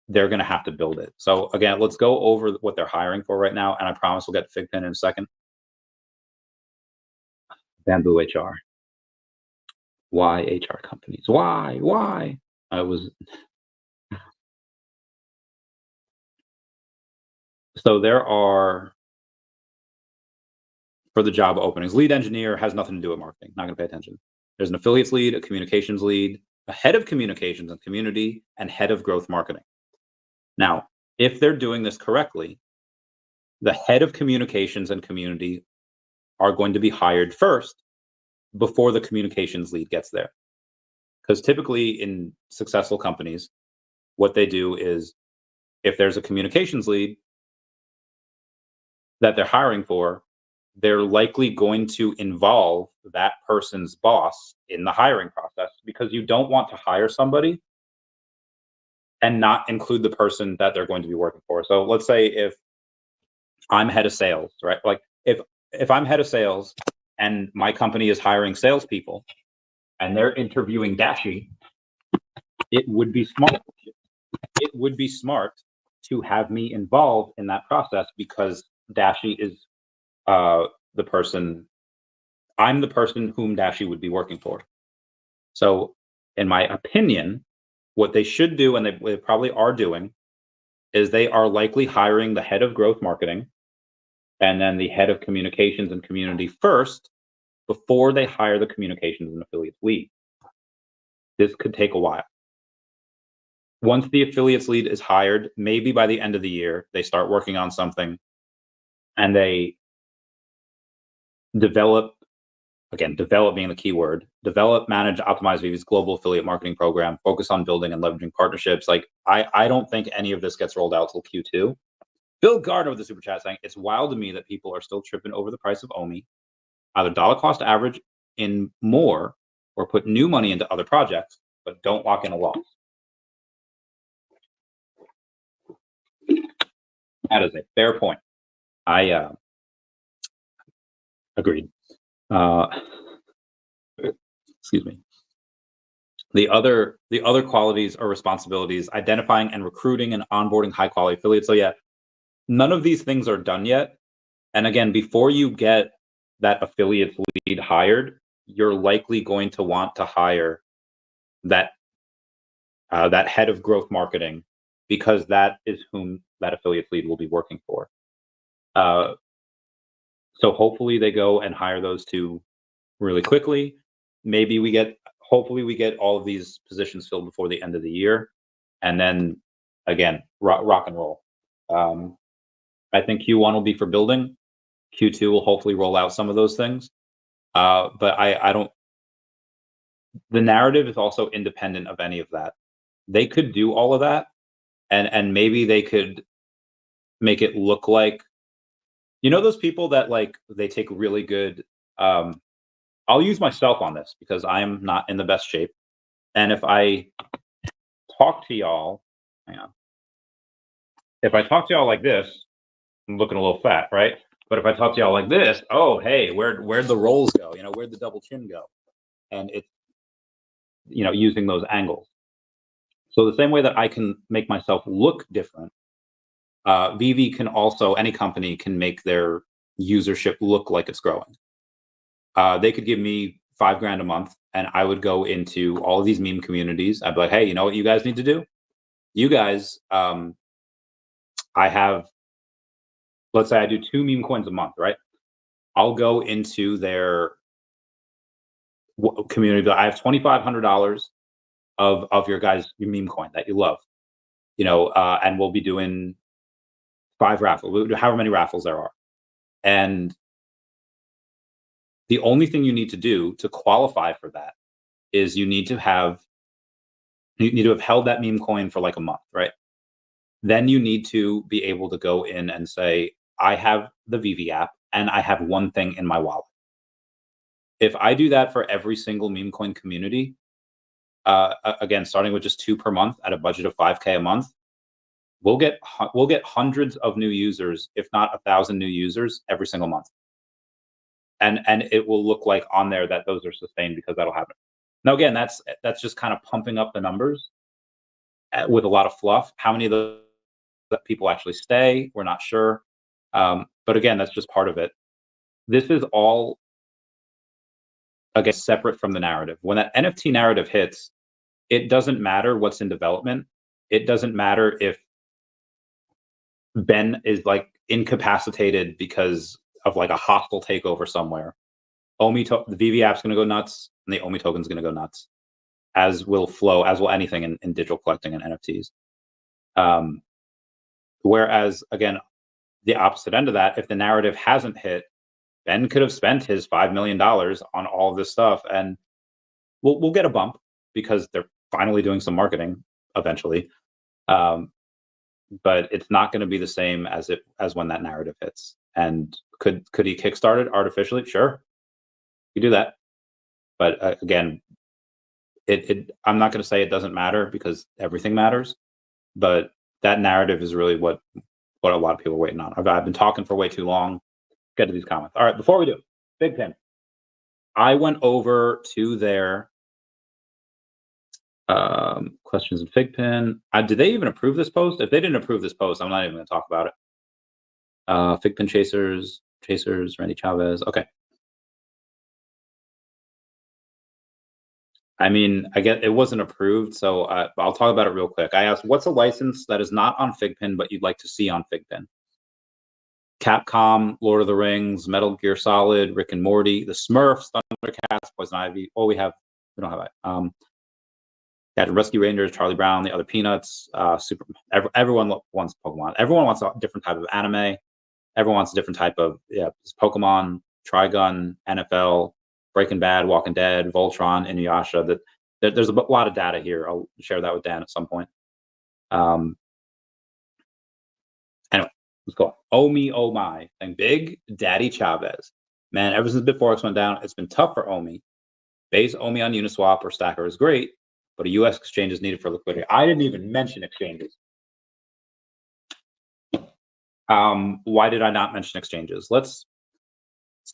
they're going to have to build it. So again, let's go over what they're hiring for right now, and I promise we'll get to Figpin in a second. Bamboo HR. Why HR companies? Why? I was so there are for the job openings. Lead engineer has nothing to do with marketing. Not going to pay attention. There's an affiliates lead, a communications lead, a head of communications and community, and head of growth marketing. Now, if they're doing this correctly, the head of communications and community are going to be hired first before the communications lead gets there. Because typically in successful companies, what they do is if there's a communications lead that they're hiring for, they're likely going to involve that person's boss in the hiring process, because you don't want to hire somebody and not include the person that they're going to be working for. So let's say if I'm head of sales, right? Like if I'm head of sales and my company is hiring salespeople and they're interviewing Dashi, it would be smart. It would be smart to have me involved in that process, because Dashi is the person. I'm the person whom Dashi would be working for. So, in my opinion, what they should do, and they probably are doing, is they are likely hiring the head of growth marketing and then the head of communications and community first before they hire the communications and affiliates lead. This could take a while. Once the affiliates lead is hired, maybe by the end of the year, they start working on something and they develop, again, develop being the key word, develop, manage, optimize VeVe's global affiliate marketing program, focus on building and leveraging partnerships. Like, I don't think any of this gets rolled out till Q2. Bill Gardner with the super chat saying, it's wild to me that people are still tripping over the price of OMI, either dollar cost average in more or put new money into other projects, but don't lock in a loss. That is a fair point. I agreed. Excuse me. The other qualities or responsibilities: identifying and recruiting and onboarding high quality affiliates. So yeah, none of these things are done yet. And again, before you get that affiliates lead hired, you're likely going to want to hire that that head of growth marketing, because that is whom that affiliates lead will be working for. So hopefully they go and hire those two really quickly. Hopefully we get all of these positions filled before the end of the year, and then again, rock and roll. I think Q1 will be for building. Q2 will hopefully roll out some of those things. But I don't. The narrative is also independent of any of that. They could do all of that, and maybe they could make it look like, those people that, like, they take really good. I'll use myself on this because I am not in the best shape. And if I talk to y'all, hang on. If I talk to y'all like this, I'm looking a little fat, right? But if I talk to y'all like this, oh, hey, where'd the rolls go? Where'd the double chin go? And it's, using those angles. So the same way that I can make myself look different, VeVe can also, any company can make their usership look like it's growing. They could give me $5,000 a month, and I would go into all of these meme communities. I'd be like, hey, you know what you guys need to do? You guys, I have, let's say I do 2 meme coins a month, right? I'll go into their community, but I have $2,500 of your meme coin that you love, and we'll be doing 5 raffles, however many raffles there are. And the only thing you need to do to qualify for that is you need to have held that meme coin for like a month, right? Then you need to be able to go in and say, I have the VeVe app and I have one thing in my wallet. If I do that for every single meme coin community, again, starting with just 2 per month at a budget of $5K a month, we'll get hundreds of new users, if not 1,000 new users every single month. And it will look like on there that those are sustained, because that'll happen. Now, again, that's just kind of pumping up the numbers with a lot of fluff. How many of those people actually stay, we're not sure. But again, that's just part of it. This is all, again, separate from the narrative. When that NFT narrative hits, it doesn't matter what's in development. It doesn't matter if Ben is like incapacitated because of like a hostile takeover somewhere. The VeVe app's going to go nuts, and the OMI token's going to go nuts, as will anything in digital collecting and NFTs. Whereas, again, the opposite end of that, if the narrative hasn't hit, Ben could have spent his $5 million on all of this stuff, and we'll get a bump because they're finally doing some marketing eventually. But it's not going to be the same as when that narrative hits. And Could he kickstart it artificially? Sure, you do that. But again, I'm not going to say it doesn't matter because everything matters. But that narrative is really what a lot of people are waiting on. I've been talking for way too long. Get to these comments. All right, before we do, Figpin. I went over to their questions in Figpin. Did they even approve this post? If they didn't approve this post, I'm not even going to talk about it. Figpin chasers, Randy Chavez. Okay. I mean, I get it wasn't approved, so I'll talk about it real quick. I asked, what's a license that is not on Figpin but you'd like to see on Figpin? Capcom, Lord of the Rings, Metal Gear Solid, Rick and Morty, The Smurfs, Thundercats, Poison Ivy. Oh, we don't have it. Got Rescue Rangers, Charlie Brown, the other Peanuts, everyone wants Pokemon. Everyone wants a different type of anime. Everyone wants a different type of Pokemon, Trigun, NFL, Breaking Bad, Walking Dead, Voltron, Inuyasha. There's a lot of data here. I'll share that with Dan at some point. Anyway, let's go. OMI, oh my. And Big Daddy Chavez. Man, ever since BitForex went down, it's been tough for OMI. Base OMI on Uniswap or Stackr is great, but a US exchange is needed for liquidity. I didn't even mention exchanges. Why did I not mention exchanges? Let's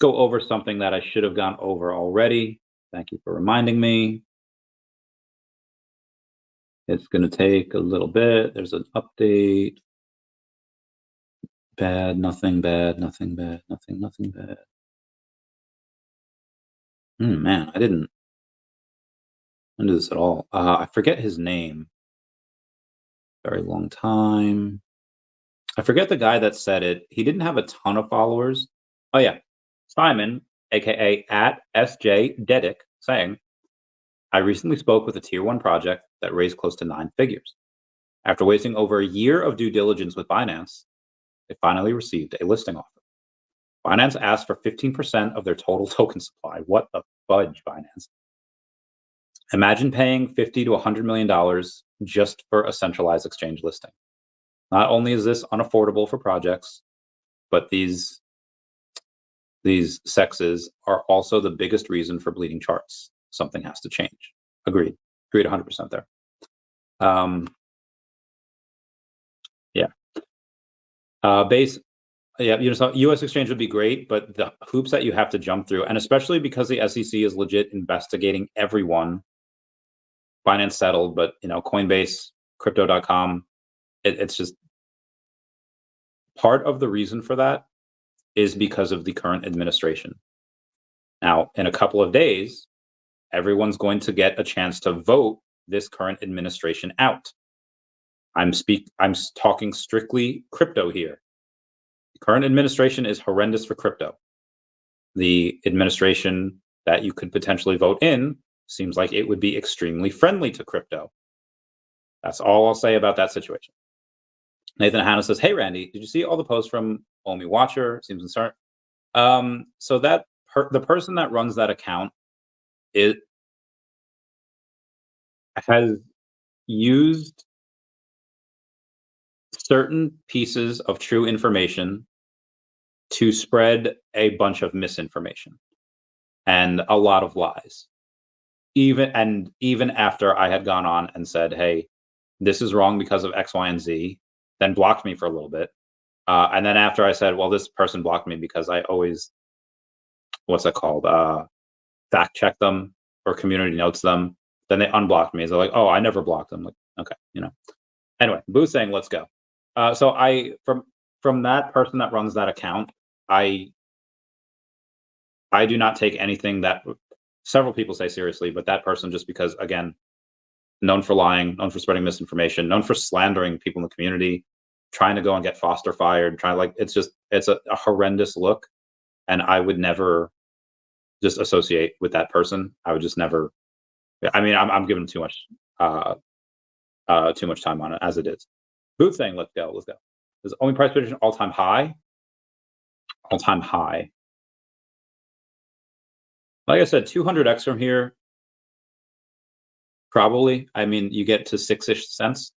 go over something that I should have gone over already. Thank you for reminding me. It's going to take a little bit. There's an update. Bad, nothing bad, nothing bad, nothing bad. Man, I didn't do this at all. I forget his name. Very long time. I forget the guy that said it. He didn't have a ton of followers. Oh yeah, Simon, aka @SJ saying, I recently spoke with a tier 1 project that raised close to 9 figures. After wasting over a year of due diligence with Binance, they finally received a listing offer. Binance asked for 15% of their total token supply. What the fudge, Binance? Imagine paying $50 to $100 million just for a centralized exchange listing. Not only is this unaffordable for projects, but these sexes are also the biggest reason for bleeding charts. Something has to change. Agreed 100% there. Base, US exchange would be great, but the hoops that you have to jump through, and especially because the SEC is legit investigating everyone. Binance settled, but Coinbase, crypto.com, it's just part of the reason for that is because of the current administration. Now, in a couple of days, everyone's going to get a chance to vote this current administration out. I'm talking strictly crypto here. The current administration is horrendous for crypto. The administration that you could potentially vote in seems like it would be extremely friendly to crypto. That's all I'll say about that situation. Nathan Hanna says, hey, Randy, did you see all the posts from OMI Watcher? Seems concerned. So that the person that runs that account has used certain pieces of true information to spread a bunch of misinformation and a lot of lies. Even after I had gone on and said, hey, this is wrong because of X, Y, and Z, then blocked me for a little bit. And then after I said, well, this person blocked me because I always, what's that called? Fact check them or community notes them. Then they unblocked me. They're like, oh, I never blocked them. Like, okay, Anyway, Boo's saying, let's go. So from that person that runs that account, I do not take anything that several people say seriously, but that person, just because, again, known for lying, known for spreading misinformation, known for slandering people in the community, trying to go and get Foster fired, it's a horrendous look. And I would never just associate with that person. I would just never, I'm giving too much time on it as it is. Boot saying, let's go. Is only price prediction all-time high? All-time high. Like I said, 200x from here, probably. You get to 6-ish cents.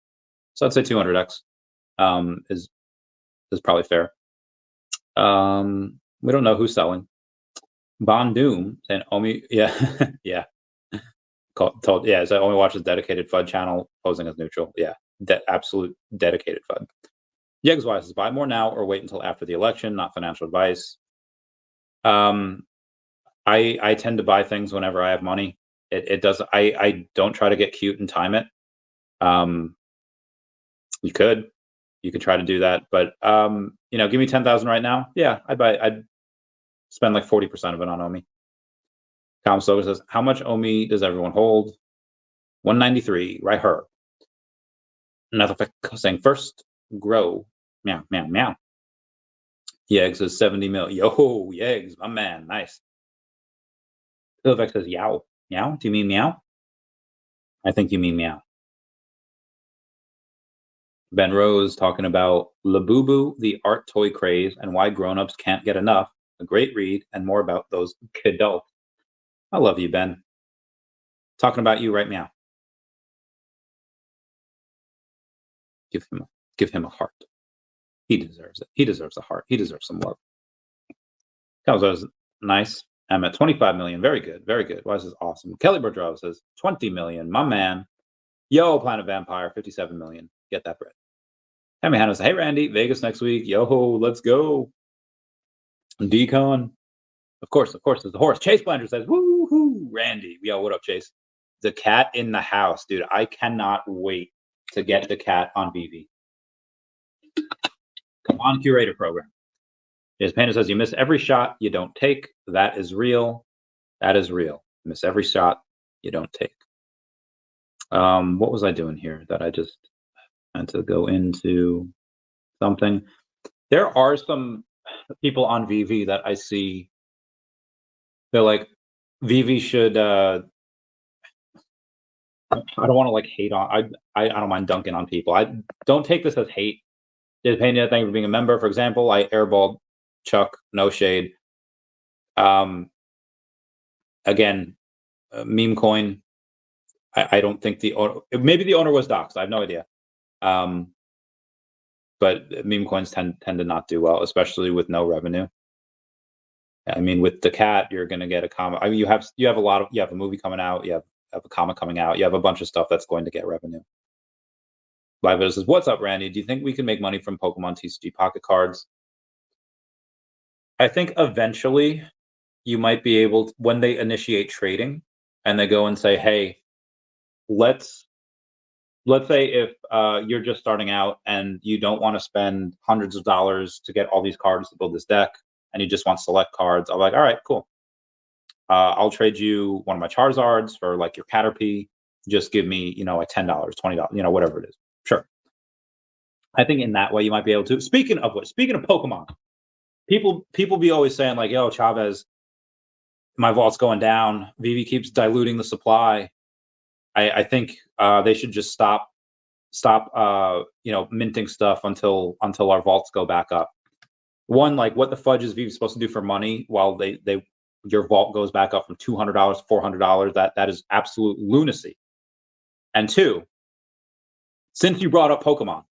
So I'd say 200x is probably fair. We don't know who's selling. Bond Doom and OMI, yeah, yeah. Told, yeah, so only watches dedicated FUD channel posing as neutral. Yeah, absolute dedicated FUD. Yegs Wise says, buy more now or wait until after the election, not financial advice. I tend to buy things whenever I have money. It does. I don't try to get cute and time it. You could try to do that, but give me 10,000 right now. Yeah, I'd spend like 40% of it on OMI. Tom Stoker says, how much OMI does everyone hold? 193. Right, her. Another saying first grow. Meow meow meow. Yegs says 70 mil. Yo, Yegs, my man, nice. Philvex says yow. Meow? Do you mean meow? I think you mean meow. Ben Rose talking about Labubu, the art toy craze, and why grown-ups can't get enough. A great read, and more about those kidults. I love you, Ben. Talking about you right now. Give him a heart. He deserves it. He deserves a heart. He deserves some love. That was nice. I'm at 25 million. Very good. Very good. Why is this awesome? Kelly Bourgeois says 20 million. My man. Yo, Planet Vampire, 57 million. Get that bread. Tammy Hannah says, hey, Randy, Vegas next week. Yo, let's go. Decon. Of course, there's the horse. Chase Blander says, woo-hoo, Randy. Yo, what up, Chase? The cat in the house, dude. I cannot wait to get the cat on VeVe. Come on, curator program. James Panda says, you miss every shot you don't take. That is real. That is real. You miss every shot you don't take. What was I doing here that I just had to go into something? There are some people on VeVe that I see. They're like, VeVe should. I don't want to like hate on. I don't mind dunking on people. I don't take this as hate. James Pena, thank you for being a member. For example, I airballed Chuck. No shade. Again, meme coin. I don't think the owner. Maybe the owner was doxxed. I have no idea. But meme coins tend to not do well, especially with no revenue. I mean, with the cat, you're going to get a comic. I mean, you have a lot of. You have a movie coming out. You have a comic coming out. You have a bunch of stuff that's going to get revenue. Live Video says, "What's up, Randy? Do you think we can make money from Pokemon TCG pocket cards?" I think eventually you might be able to, when they initiate trading and they go and say, "Hey, let's say if you're just starting out and you don't want to spend hundreds of dollars to get all these cards to build this deck, and you just want select cards." I'm like, "All right, cool. I'll trade you one of my Charizards for like your Caterpie. Just give me, like $10, $20, whatever it is." Sure. I think in that way you might be able to. Speaking of Pokemon, people be always saying like, "Yo, Chavez, my vault's going down. VeVe keeps diluting the supply." I think they should just stop minting stuff until our vaults go back up. One, like, what the fudge is VeVe supposed to do for money while your vault goes back up from $200, $400? That is absolute lunacy. And two, since you brought up Pokemon,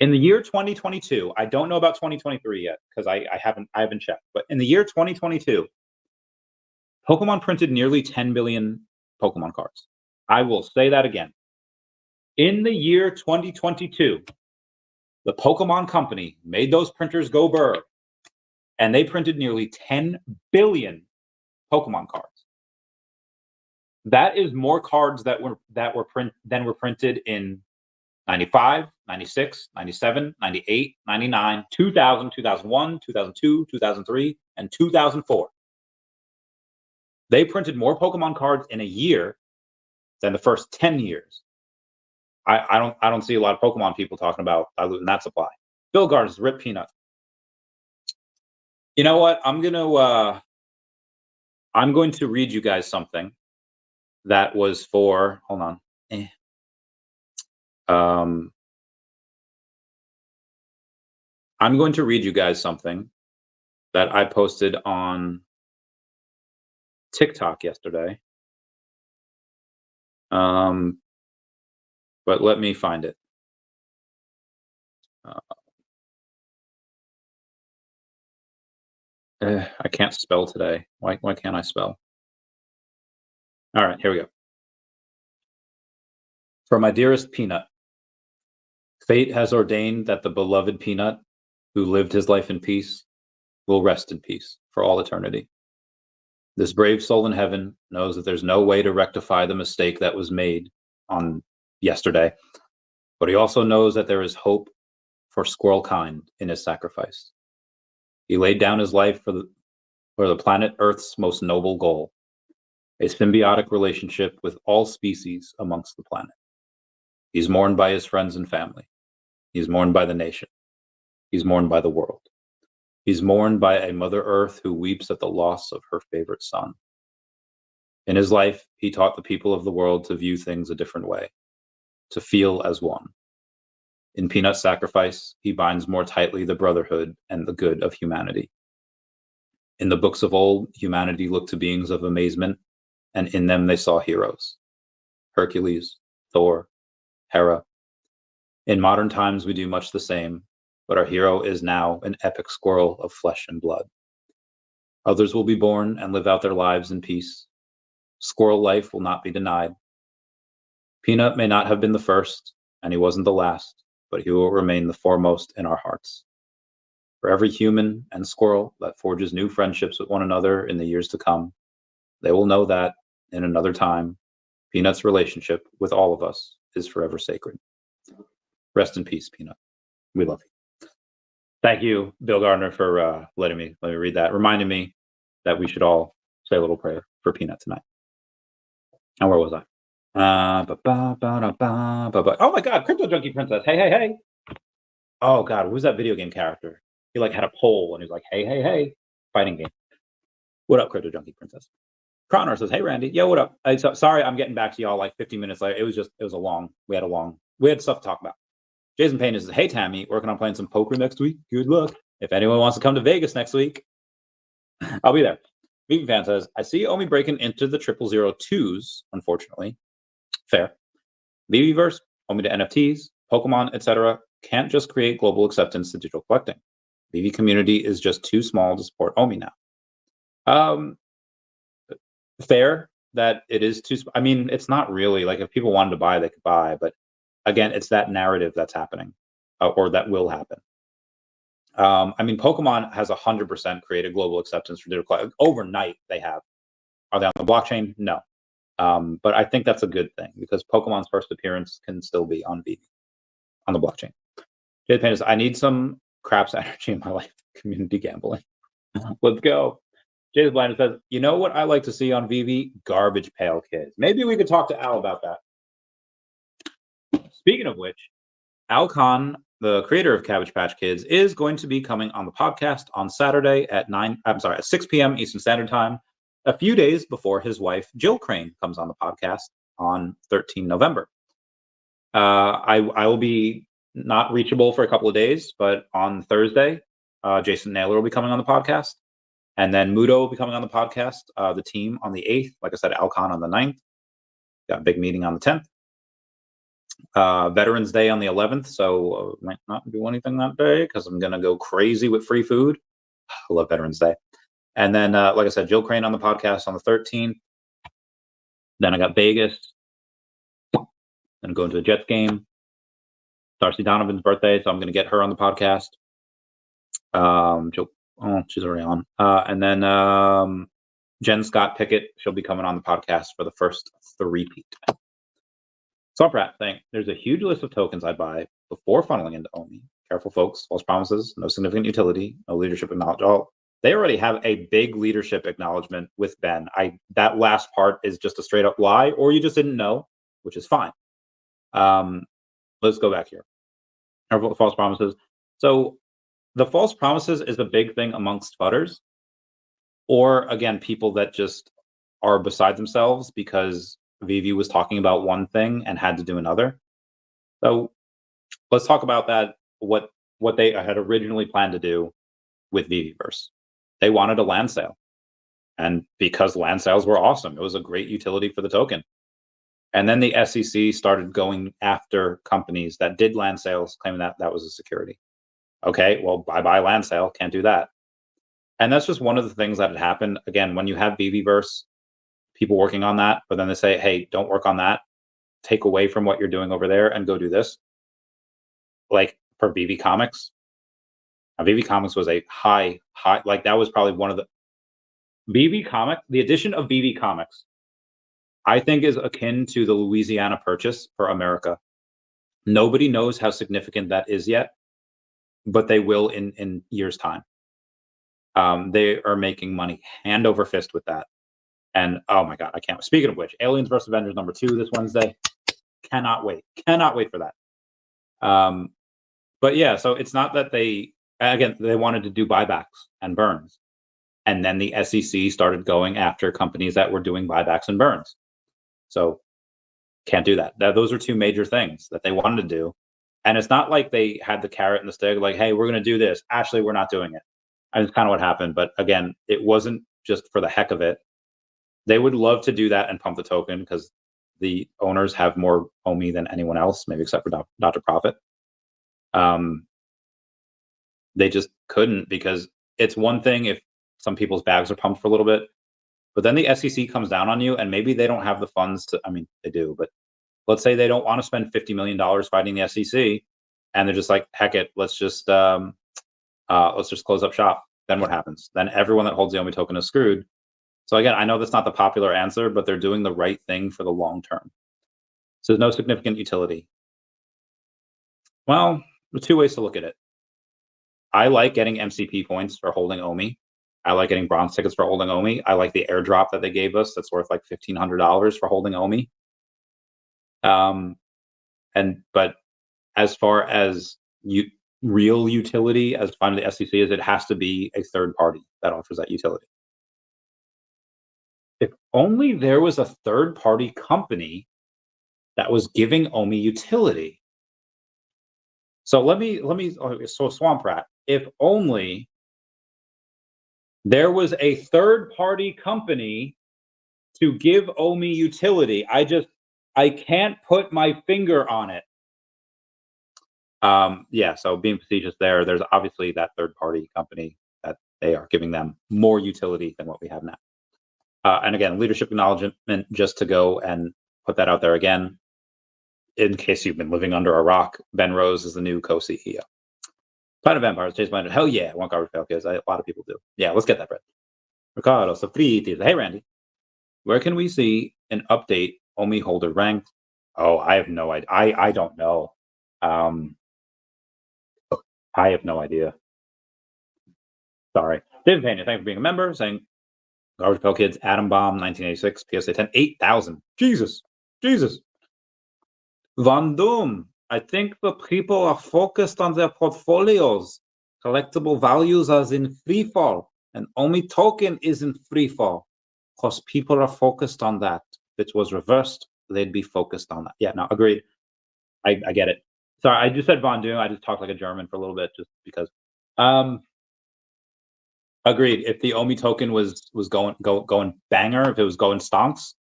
in the year 2022, I don't know about 2023 yet because I haven't checked, but in the year 2022, Pokemon printed nearly 10 billion Pokemon cards. I will say that again. In the year 2022, the Pokemon Company made those printers go burr, and they printed nearly 10 billion Pokemon cards. That is more cards that were printed in 95, 96, 97, 98, 99, 2000, 2001, 2002, 2003, and 2004. They printed more Pokemon cards in a year than the first 10 years. I don't see a lot of Pokemon people talking about diluting that supply. Bill Gardner's Rip Peanut. You know what? I'm going to read you guys something that was for. Hold on. I'm going to read you guys something that I posted on TikTok yesterday. But let me find it. I can't spell today. Why can't I spell? All right, here we go. For my dearest Peanut, fate has ordained that the beloved Peanut, who lived his life in peace, will rest in peace for all eternity. This brave soul in heaven knows that there's no way to rectify the mistake that was made on yesterday, but he also knows that there is hope for squirrel kind in his sacrifice. He laid down his life for the planet Earth's most noble goal, a symbiotic relationship with all species amongst the planet. He's mourned by his friends and family. He's mourned by the nation. He's mourned by the world. He's mourned by a Mother Earth who weeps at the loss of her favorite son. In his life, he taught the people of the world to view things a different way, to feel as one. In Peanut's sacrifice, he binds more tightly the brotherhood and the good of humanity. In the books of old, humanity looked to beings of amazement, and in them they saw heroes. Hercules, Thor, Hera. In modern times, we do much the same, but our hero is now an epic squirrel of flesh and blood. Others will be born and live out their lives in peace. Squirrel life will not be denied. Peanut may not have been the first, and he wasn't the last, but he will remain the foremost in our hearts. For every human and squirrel that forges new friendships with one another in the years to come, they will know that, in another time, Peanut's relationship with all of us is forever sacred. Rest in peace, Peanut. We love you. Thank you, Bill Gardner, for letting me read that, reminding me that we should all say a little prayer for Peanut tonight. And where was I? Oh my God, Crypto Junkie Princess. Hey. Oh God, who's that video game character? He like had a pole and he was like, hey, fighting game. What up, Crypto Junkie Princess? Cronor says, hey Randy, yo, what up? Sorry, I'm getting back to y'all like 15 minutes later. We had stuff to talk about. Jason Payne says, hey Tammy, working on playing some poker next week. Good luck. If anyone wants to come to Vegas next week, I'll be there. VeVe fan says, I see OMI breaking into the 002s, unfortunately. Fair. VeVeverse, OMI to NFTs, Pokemon, etc. can't just create global acceptance to digital collecting. VeVe community is just too small to support OMI now. Fair that it is too. I mean, it's not really like if people wanted to buy, they could buy. But again, it's that narrative that's happening, or that will happen. I mean, Pokemon has 100% created global acceptance for digital collecting. Overnight, they have. Are they on the blockchain? No. But I think that's a good thing because Pokemon's first appearance can still be on VeVe, on the blockchain. Jay Payne says, I need some craps energy in my life. Community gambling. Let's go. Jason Blinder says, you know what I like to see on VeVe? Garbage pail kids. Maybe we could talk to Al about that. Speaking of which, Al Kahn, the creator of Cabbage Patch Kids, is going to be coming on the podcast on Saturday at 6 p.m. Eastern Standard Time, a few days before his wife, Jill Crane, comes on the podcast on 13 November. I will be not reachable for a couple of days, but on Thursday, Jason Naylor will be coming on the podcast. And then Mudo will be coming on the podcast, the team on the 8th. Like I said, Al Kahn on the 9th. Got a big meeting on the 10th. Veterans Day on the 11th. So might not do anything that day because I'm going to go crazy with free food. I love Veterans Day. And then, like I said, Jill Crane on the podcast on the 13th. Then I got Vegas. Then going to a Jets game. Darcy Donovan's birthday, so I'm going to get her on the podcast. Jill, she's already on. And then Jen Scott Pickett, she'll be coming on the podcast for the first three-peat. So Pratt saying, there's a huge list of tokens I buy before funneling into OMI. Careful, folks. False promises, no significant utility, no leadership acknowledgement. Oh, they already have a big leadership acknowledgement with Ben. That last part is just a straight up lie, or you just didn't know, which is fine. Let's go back here. False promises. So the false promises is a big thing amongst fudders, or again, people that just are beside themselves because VeVe was talking about one thing and had to do another. So let's talk about that. What they had originally planned to do with VeVeverse. They wanted a land sale, and because land sales were awesome, it was a great utility for the token. And then the SEC started going after companies that did land sales, claiming that that was a security. Okay, well, bye-bye land sale, can't do that. And that's just one of the things that had happened. Again, when you have VeVeverse, people working on that, but then they say, hey, don't work on that. Take away from what you're doing over there and go do this. Like for VeVe Comics, VeVe Comics was a high, like that was probably one of the VeVe Comic, the addition of VeVe Comics, I think is akin to the Louisiana Purchase for America. Nobody knows how significant that is yet, but they will in years' time. They are making money hand over fist with that. And oh my God, I can't. Speaking of which, Aliens vs. Avengers #2 this Wednesday. Cannot wait. Cannot wait for that. But yeah, so it's not that they wanted to do buybacks and burns. And then the SEC started going after companies that were doing buybacks and burns. So can't do that. Those are two major things that they wanted to do. And it's not like they had the carrot and the stick, like, hey, we're going to do this. Actually, we're not doing it. And it's kind of what happened. But again, it wasn't just for the heck of it. They would love to do that and pump the token because the owners have more OMI than anyone else, maybe except for Dr. Profit. They just couldn't, because it's one thing if some people's bags are pumped for a little bit, but then the SEC comes down on you and maybe they don't have the funds to, I mean, they do, but let's say they don't want to spend $50 million fighting the SEC and they're just like, heck it, let's just close up shop. Then what happens? Then everyone that holds the OMI token is screwed. So again, I know that's not the popular answer, but they're doing the right thing for the long term. So there's no significant utility. Well, there's two ways to look at it. I like getting MCP points for holding OMI. I like getting bronze tickets for holding OMI. I like the airdrop that they gave us that's worth like $1,500 for holding OMI. But as far as real utility, as defined by the SEC, is it has to be a third party that offers that utility. If only there was a third party company that was giving OMI utility. So so Swamp Rat, if only there was a third party company to give OMI utility. I can't put my finger on it. Yeah, so being facetious there's obviously that third party company that they are giving them more utility than what we have now. And again, leadership acknowledgement, just to go and put that out there again, in case you've been living under a rock, Ben Rose is the new co-CEO. Planet Vampires, Chase Blinder. Hell yeah, I want garbage pail kids. A lot of people do. Yeah, let's get that bread. Ricardo Safriti. Hey, Randy. Where can we see an update OMI holder ranked? Oh, I have no idea. I don't know. I have no idea. Sorry. David Pena, thanks for being a member. Saying Garbage Pail Kids, Atom Bomb, 1986, PSA 10, 8,000. Jesus. Van Doom, I think the people are focused on their portfolios. Collectible values are in free fall, and OMI token is in free fall because people are focused on that. If it was reversed, they'd be focused on that. Yeah, no, agreed. I get it. Sorry, I just said Von Doom. I just talked like a German for a little bit just because. Agreed. If the OMI token was going banger, if it was going stonks,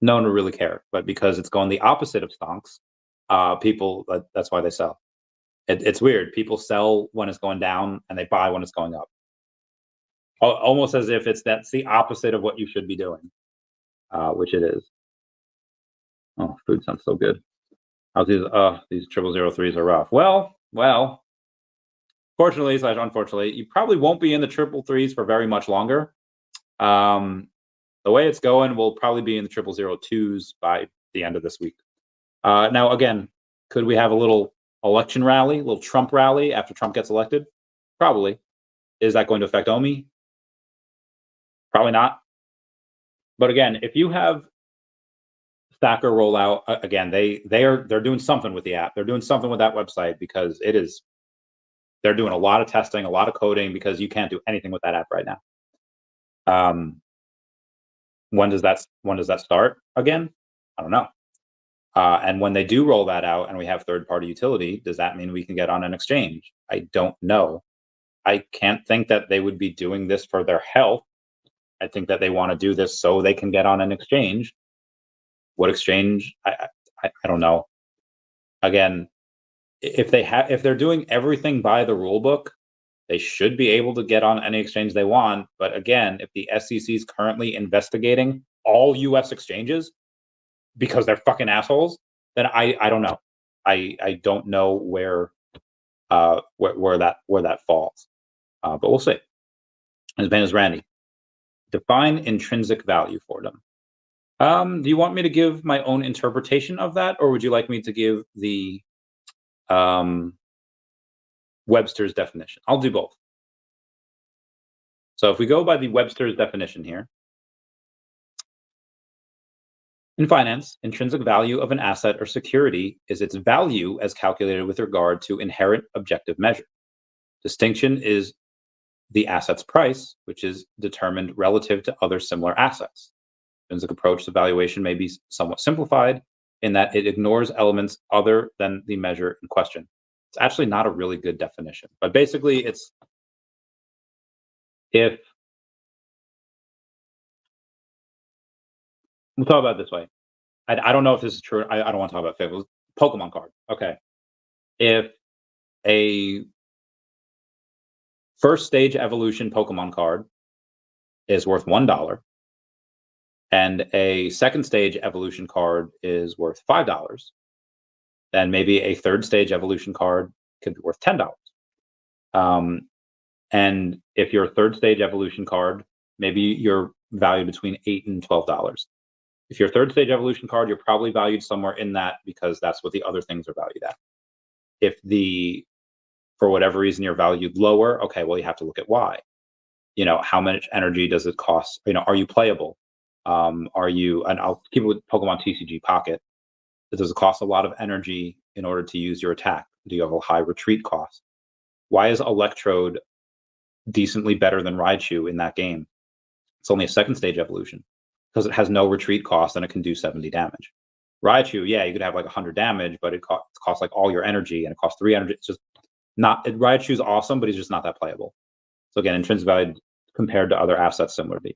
no one would really care. But because it's going the opposite of stonks, people, that's why they sell. It's weird. People sell when it's going down and they buy when it's going up. Almost as if that's the opposite of what you should be doing, which it is. Oh, food sounds so good. How's these 0003s are rough. Well, fortunately / unfortunately, you probably won't be in the 333s for very much longer. The way it's going, we'll probably be in the 0002s by the end of this week. Now, again, could we have a little election rally, a little Trump rally after Trump gets elected? Probably. Is that going to affect OMI? Probably not. But again, if you have Stackr rollout, again, they're doing something with the app. They're doing something with that website because they're doing a lot of testing, a lot of coding, because you can't do anything with that app right now. When does that start again? I don't know. And when they do roll that out and we have third-party utility, does that mean we can get on an exchange? I don't know. I can't think that they would be doing this for their health. I think that they want to do this so they can get on an exchange. What exchange? I don't know. Again, if they're doing everything by the rule book, They should be able to get on any exchange they want. But again, if the SEC is currently investigating all US exchanges because they're fucking assholes, then I don't know. I don't know where that falls. But we'll see. His name is Randy. Define intrinsic value for them. Do you want me to give my own interpretation of that, or would you like me to give the Webster's definition? I'll do both. So if we go by the Webster's definition here, in finance, intrinsic value of an asset or security is its value as calculated with regard to inherent objective measure. Distinction is the asset's price, which is determined relative to other similar assets. Intrinsic approach to valuation may be somewhat simplified in that it ignores elements other than the measure in question. It's actually not a really good definition, but basically it's if we'll talk about it this way. I don't know if this is true. I don't want to talk about fables. Pokemon card. Okay. If a first stage evolution Pokemon card is worth $1 and a second stage evolution card is worth $5, then maybe a third stage evolution card could be worth $10. And if your third stage evolution card, maybe you're valued between $8 and $12. If your third stage evolution card, you're probably valued somewhere in that because that's what the other things are valued at. If for whatever reason you're valued lower, okay, well, you have to look at why. How much energy does it cost? Are you playable? Are you, and I'll keep it with Pokemon TCG Pocket. Does it cost a lot of energy in order to use your attack? Do you have a high retreat cost? Why is Electrode decently better than Raichu in that game? It's only a second stage evolution because it has no retreat cost and it can do 70 damage. Raichu, yeah, you could have like 100 damage, but it costs like all your energy and it costs 3 energy. It's just not, Raichu's awesome, but he's just not that playable. So again, intrinsic value compared to other assets similar to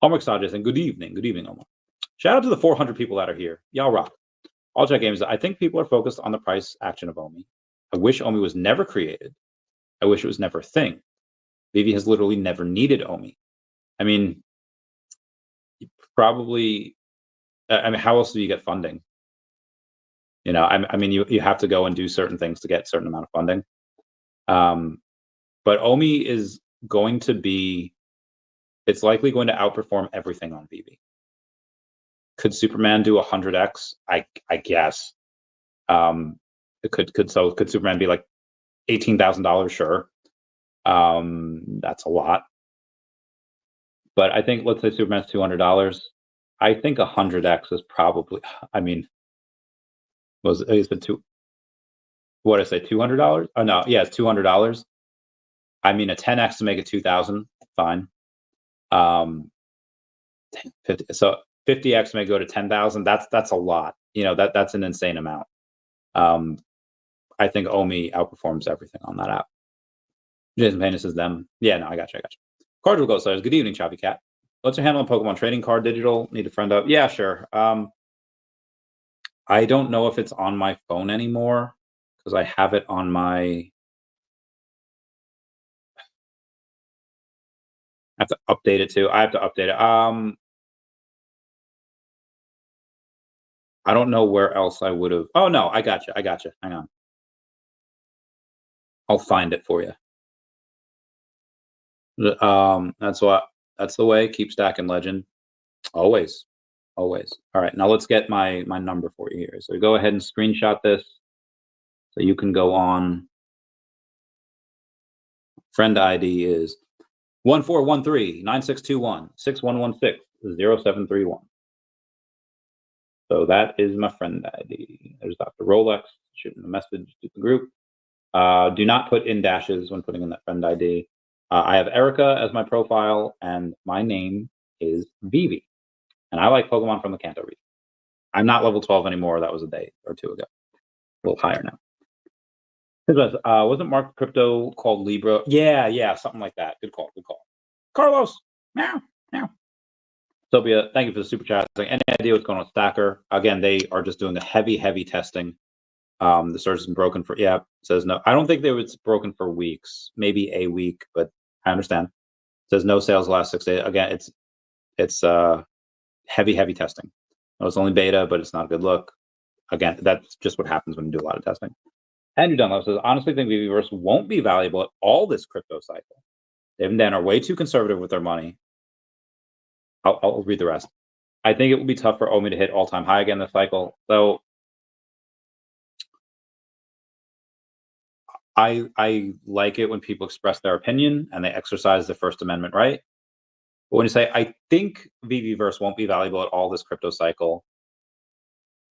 Omar Sages, and good evening, Omar. Shout out to the 400 people that are here. Y'all rock. All Jack Games, I think people are focused on the price action of OMI. I wish OMI was never created. I wish it was never a thing. VeVe has literally never needed OMI. I mean, probably, how else do you get funding? I mean, you have to go and do certain things to get a certain amount of funding. But OMI is going to be, it's likely going to outperform everything on VeVe. Could Superman do 100x? I guess. Could Superman be like $18,000? Sure. That's a lot. But I think, let's say Superman's $200. I think 100x is probably, I mean, it's been what did I say, $200? Oh no, yeah, it's $200. I mean, a 10x to make it 2,000, fine. 50, so 50x may go to 10,000. That's a lot. That's an insane amount. I think OMI outperforms everything on that app. Jason Payne says them. Yeah, no, I got you. Cardinal Ghost says, good evening, Choppy Cat. What's your handle on Pokemon trading card digital? Need a friend up? Yeah, sure. I don't know if it's on my phone anymore because I have it on my. I have to update it too. I have to update it. I don't know where else I would have. Oh no, I got you. Hang on. I'll find it for you. That's the way. Keep stacking, legend. Always. All right, now let's get my number for you here. So go ahead and screenshot this so you can go on. Friend ID is 1413-9621-6116-0731. So that is my friend ID. There's Dr. Rolex shooting a message to the group. Do not put in dashes when putting in that friend ID. I have Erica as my profile, and my name is VeVe. And I like Pokemon from the Kanto region. I'm not level 12 anymore. That was a day or two ago. A little higher now. Wasn't Mark Crypto called Libra? Yeah, something like that. Good call. Carlos, meow. Sophia, thank you for the super chat. Any idea what's going on with Stackr? Again, they are just doing a heavy testing. The surge has been broken for, yeah, says no. I don't think that it's broken for weeks, maybe a week, but I understand. Says no sales last 6 days. Again, it's heavy testing. No, it's only beta, but it's not a good look. Again, that's just what happens when you do a lot of testing. Andrew Dunlop says, honestly think VeVeverse won't be valuable at all this crypto cycle. Dave and Dan are way too conservative with their money. I'll read the rest. I think it will be tough for OMI to hit all-time high again this cycle. So I like it when people express their opinion and they exercise the First Amendment right. But when you say, I think VeVeverse won't be valuable at all this crypto cycle,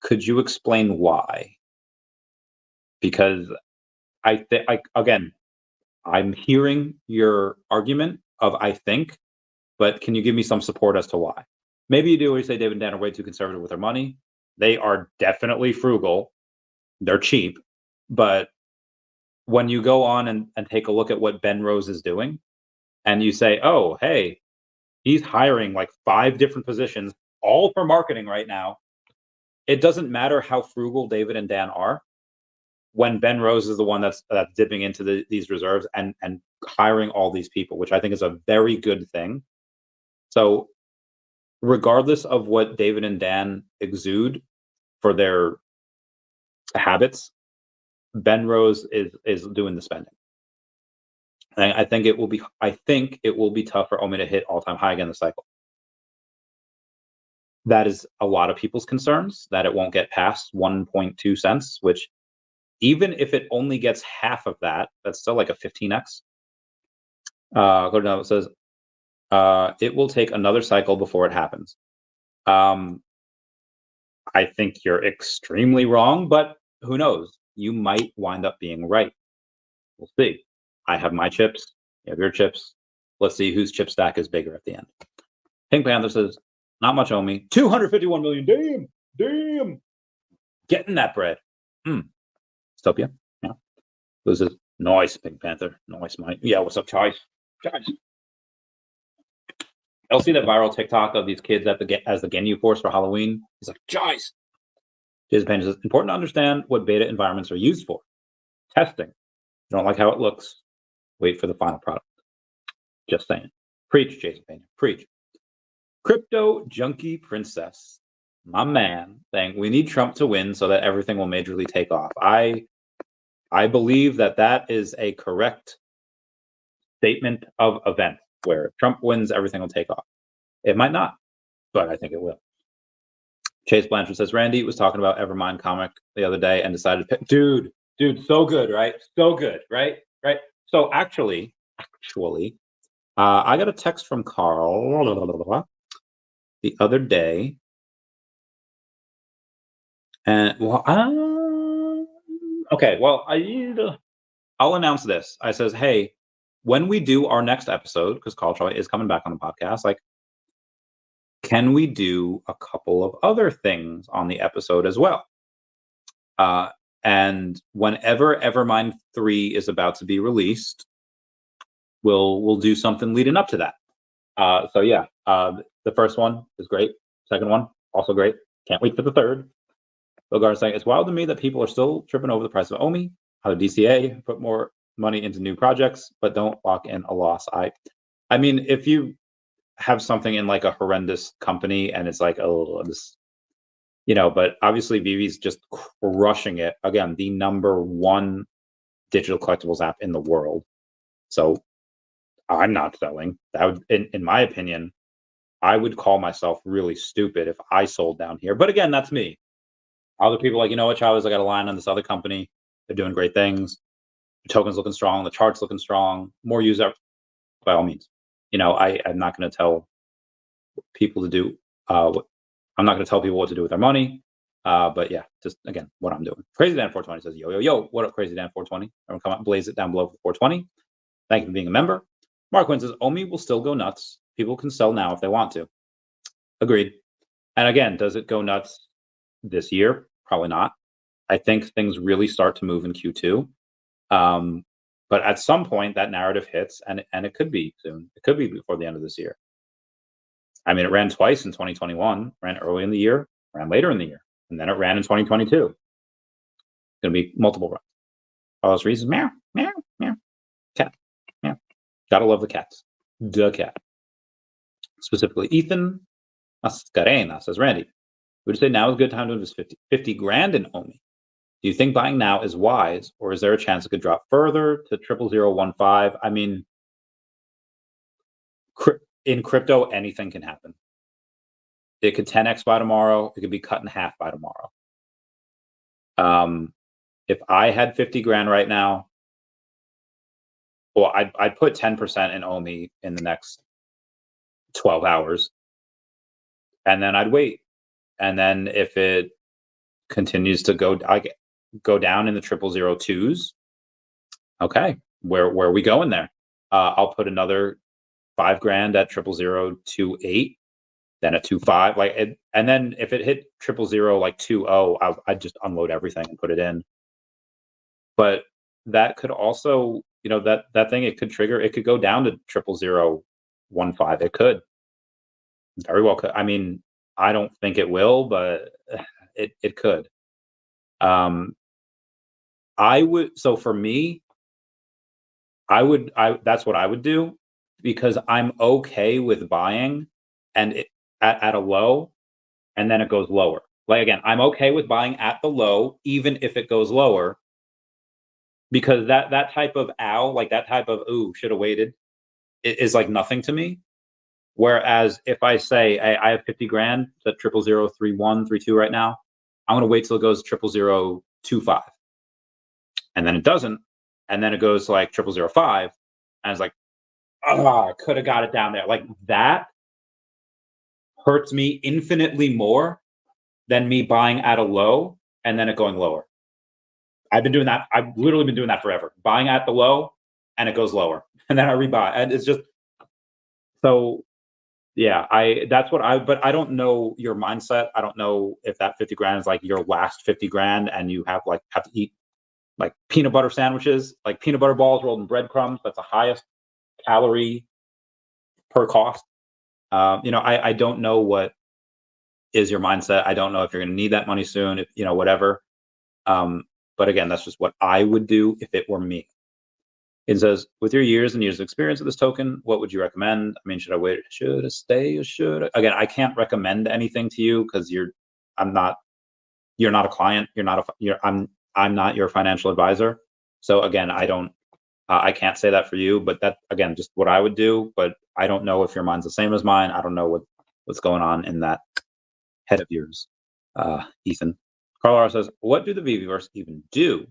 could you explain why? Because I think, again, I'm hearing your argument of I think, but can you give me some support as to why? Maybe you do where you say Dave and Dan are way too conservative with their money. They are definitely frugal. They're cheap. But when you go on and take a look at what Ben Rose is doing, and you say, oh, hey, he's hiring like 5 different positions, all for marketing right now. It doesn't matter how frugal David and Dan are. When Ben Rose is the one that's dipping into these reserves and hiring all these people, which I think is a very good thing. So regardless of what David and Dan exude for their habits, Ben Rose is doing the spending. And I think it will be tough for OMI to hit all-time high again this cycle. That is a lot of people's concerns, that it won't get past 1.2 cents, which even if it only gets half of that, that's still like a 15x. It says, it will take another cycle before it happens. I think you're extremely wrong, but who knows? You might wind up being right. We'll see. I have my chips. You have your chips. Let's see whose chip stack is bigger at the end. Pink Panther says, not much OMI. 251 million. Damn. Getting that bread. Stopia. Yeah. This is nice, Pink Panther. Nice, mate. Yeah, what's up, Chais? I'll see that viral TikTok of these kids as the Ginyu Force for Halloween. He's like, Chais. Jason Payne says, important to understand what beta environments are used for. Testing. You don't like how it looks, wait for the final product. Just saying. Preach, Jason Payne. Preach. Crypto Junkie Princess. My man saying we need Trump to win so that everything will majorly take off. I believe that is a correct statement of event where if Trump wins, everything will take off. It might not, but I think it will. Chase Blanchard says, Randy was talking about Evermind comic the other day and decided to pick, dude, so good, right? So good, right? So actually, I got a text from Carl the other day, and I'll announce this. I says, hey, when we do our next episode, because Carl Troy is coming back on the podcast, like, can we do a couple of other things on the episode as well? And whenever Evermind 3 is about to be released, we'll do something leading up to that. So yeah, the first one is great. Second one, also great. Can't wait for the third. Bogart saying, it's wild to me that people are still tripping over the price of OMI, how the DCA put more money into new projects, but don't lock in a loss. I mean, if you have something in like a horrendous company and it's like, oh, this, but obviously VeVe's just crushing it. Again, the #1 digital collectibles app in the world. So I'm not selling. That would, in my opinion, I would call myself really stupid if I sold down here. But again, that's me. Other people are like, you know what, Chavez, I got a line on this other company. They're doing great things. The token's looking strong. The chart's looking strong. More user, by all means. I'm not going to tell people to do I'm not going to tell people what to do with their money. But yeah, just again, what I'm doing. Crazy Dan 420 says, yo, what up, Crazy Dan 420? Everyone come up and blaze it down below for 420. Thank you for being a member. Mark Wynn says, OMI will still go nuts. People can sell now if they want to. Agreed. And again, does it go nuts this year? Probably not. I think things really start to move in Q2. But at some point, that narrative hits, and it could be soon. It could be before the end of this year. I mean, it ran twice in 2021, ran early in the year, ran later in the year, and then it ran in 2022. Going to be multiple runs. All those reasons, meow, meow, meow, cat, meow. Gotta love the cats. The cat. Specifically, Ethan Mascarena says, Randy, would you say now is a good time to invest 50 grand in OMI? Do you think buying now is wise, or is there a chance it could drop further to 00015? I mean, in crypto, anything can happen. It could 10x by tomorrow. It could be cut in half by tomorrow. If I had 50 grand right now, well, I'd put 10% in OMI in the next 12 hours, and then I'd wait. And then if it continues to go down in the 0002s, okay, where are we going there? I'll put another 5 grand at 0028, then at 25, and then if it hit 000 like 20, I'd just unload everything and put it in. But that could also, that thing, it could trigger, it could go down to 00015. It could very well could. I mean, I don't think it will, but it could. So for me, that's what I would do, because I'm okay with buying and at a low, and then it goes lower. Like, again, I'm okay with buying at the low, even if it goes lower, because that type of like that type of, ooh, should have waited, it is like nothing to me. Whereas if I say, hey, I have 50 grand at 0003132 right now, I'm going to wait till it goes 00025. And then it doesn't. And then it goes like 00005. And it's like, I could have got it down there. Like, that hurts me infinitely more than me buying at a low and then it going lower. I've been doing that. I've literally been doing that forever. Buying at the low and it goes lower. And then I rebuy. And it's just, so yeah, but I don't know your mindset. I don't know if that 50 grand is like your last 50 grand and you have to eat like peanut butter sandwiches, like peanut butter balls rolled in breadcrumbs. That's the highest calorie per cost. I don't know what is your mindset. I don't know if you're going to need that money soon, if whatever. But again, that's just what I would do if it were me. It says, with your years and years of experience with this token, what would you recommend? I mean, should I wait? Should I stay? Again, I can't recommend anything to you because you're not a client. I'm not your financial advisor. So again, I can't say that for you, but that, again, just what I would do. But I don't know if your mind's the same as mine. I don't know what's going on in that head of yours, Ethan. Carl R says, what do the VeVeverse even do?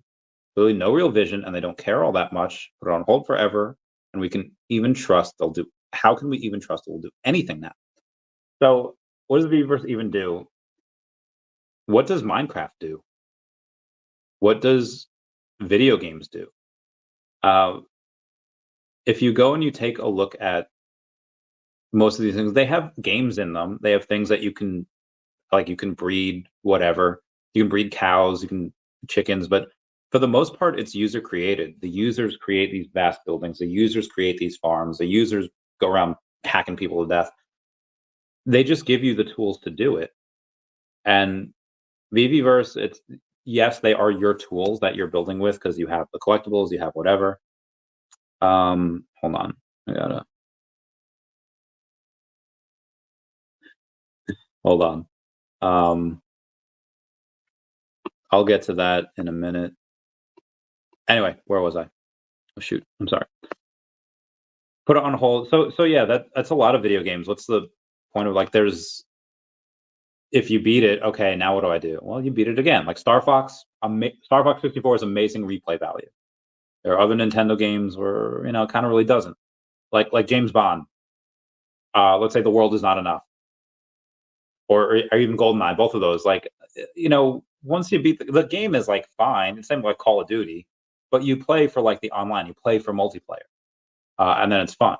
Really no real vision, and they don't care all that much. Put it on hold forever, and we can even trust they'll do. How can we even trust they'll do anything now? So what does the VeVeverse even do? What does Minecraft do? What does video games do? If you go and you take a look at most of these things, they have games in them. They have things that you can breed whatever. You can breed cows, you can chickens, but for the most part, it's user created. The users create these vast buildings. The users create these farms. The users go around hacking people to death. They just give you the tools to do it. And VeVeverse, yes, they are your tools that you're building with, because you have the collectibles, you have whatever. Hold on, hold on. I'll get to that in a minute. Anyway, where was I? Oh shoot, I'm sorry. Put it on hold. So yeah, that's a lot of video games. What's the point of, if you beat it, okay, now what do I do? Well, you beat it again. Like Star Fox 64 is amazing replay value. There are other Nintendo games where it kind of really doesn't. Like James Bond. Let's say The World Is Not Enough, or even GoldenEye. Both of those, once you beat the game is fine. It's same like Call of Duty, but you play for the online. You play for multiplayer, and then it's fun.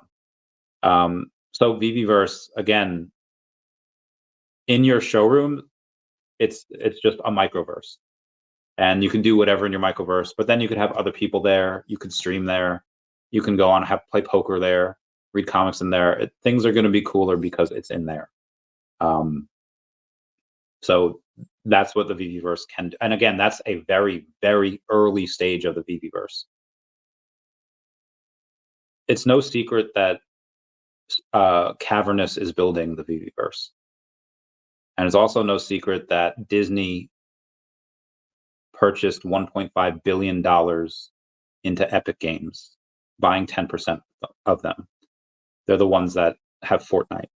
So VeVeverse, again, in your showroom, it's just a microverse, and you can do whatever in your microverse. But then you could have other people there. You could stream there. You can go on play poker there, read comics in there. Things are going to be cooler because it's in there. So That's what the VeVeverse can do. And again, that's a very, very early stage of the VeVeverse. It's no secret that Cavernous is building the VeVeverse. And it's also no secret that Disney purchased $1.5 billion into Epic Games, buying 10% of them. They're the ones that have Fortnite.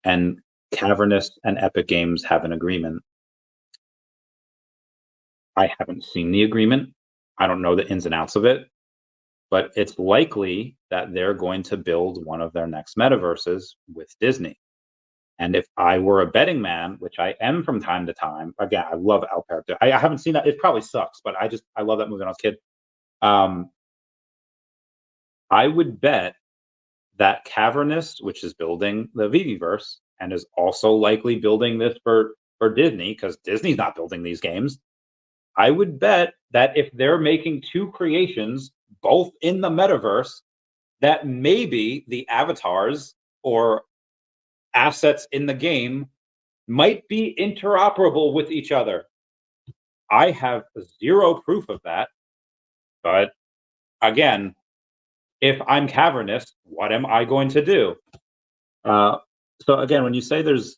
And Cavernous and Epic Games have an agreement. I haven't seen the agreement. I don't know the ins and outs of it, but it's likely that they're going to build one of their next metaverses with Disney. And if I were a betting man, which I am from time to time, again, I love Alfred. I haven't seen that. It probably sucks, but I love that movie when I was a kid. I would bet that Cavernous, which is building the VeVeverse and is also likely building this for Disney, because Disney's not building these games. I would bet that if they're making two creations, both in the metaverse, that maybe the avatars or assets in the game might be interoperable with each other. I have zero proof of that, but again, if I'm Cavernous, what am I going to do? So again, when you say there's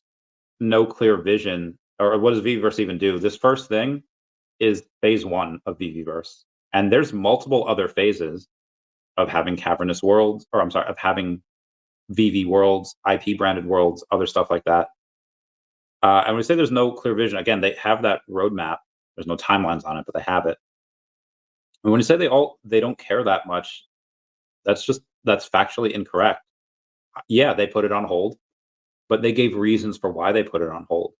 no clear vision, or what does VeVeverse even do? This first thing is phase one of VeVeverse, and there's multiple other phases of having cavernous worlds, or I'm sorry, of having VeVe worlds, IP branded worlds, other stuff like that. And when we say there's no clear vision, again, they have that roadmap. There's no timelines on it, but they have it. And when you say they don't care that much, that's factually incorrect. Yeah, they put it on hold, but they gave reasons for why they put it on hold.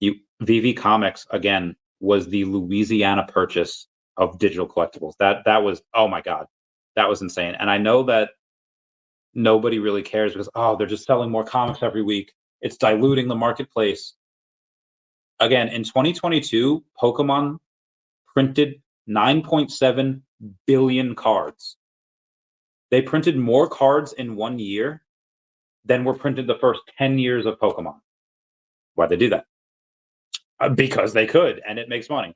VeVe Comics, again, was the Louisiana purchase of digital collectibles. That was, oh my God, that was insane. And I know that nobody really cares because, oh, they're just selling more comics every week. It's diluting the marketplace. Again, in 2022, Pokemon printed 9.7 billion cards. They printed more cards in 1 year than were printed the first 10 years of Pokemon. Why'd they do that? Because they could, and it makes money.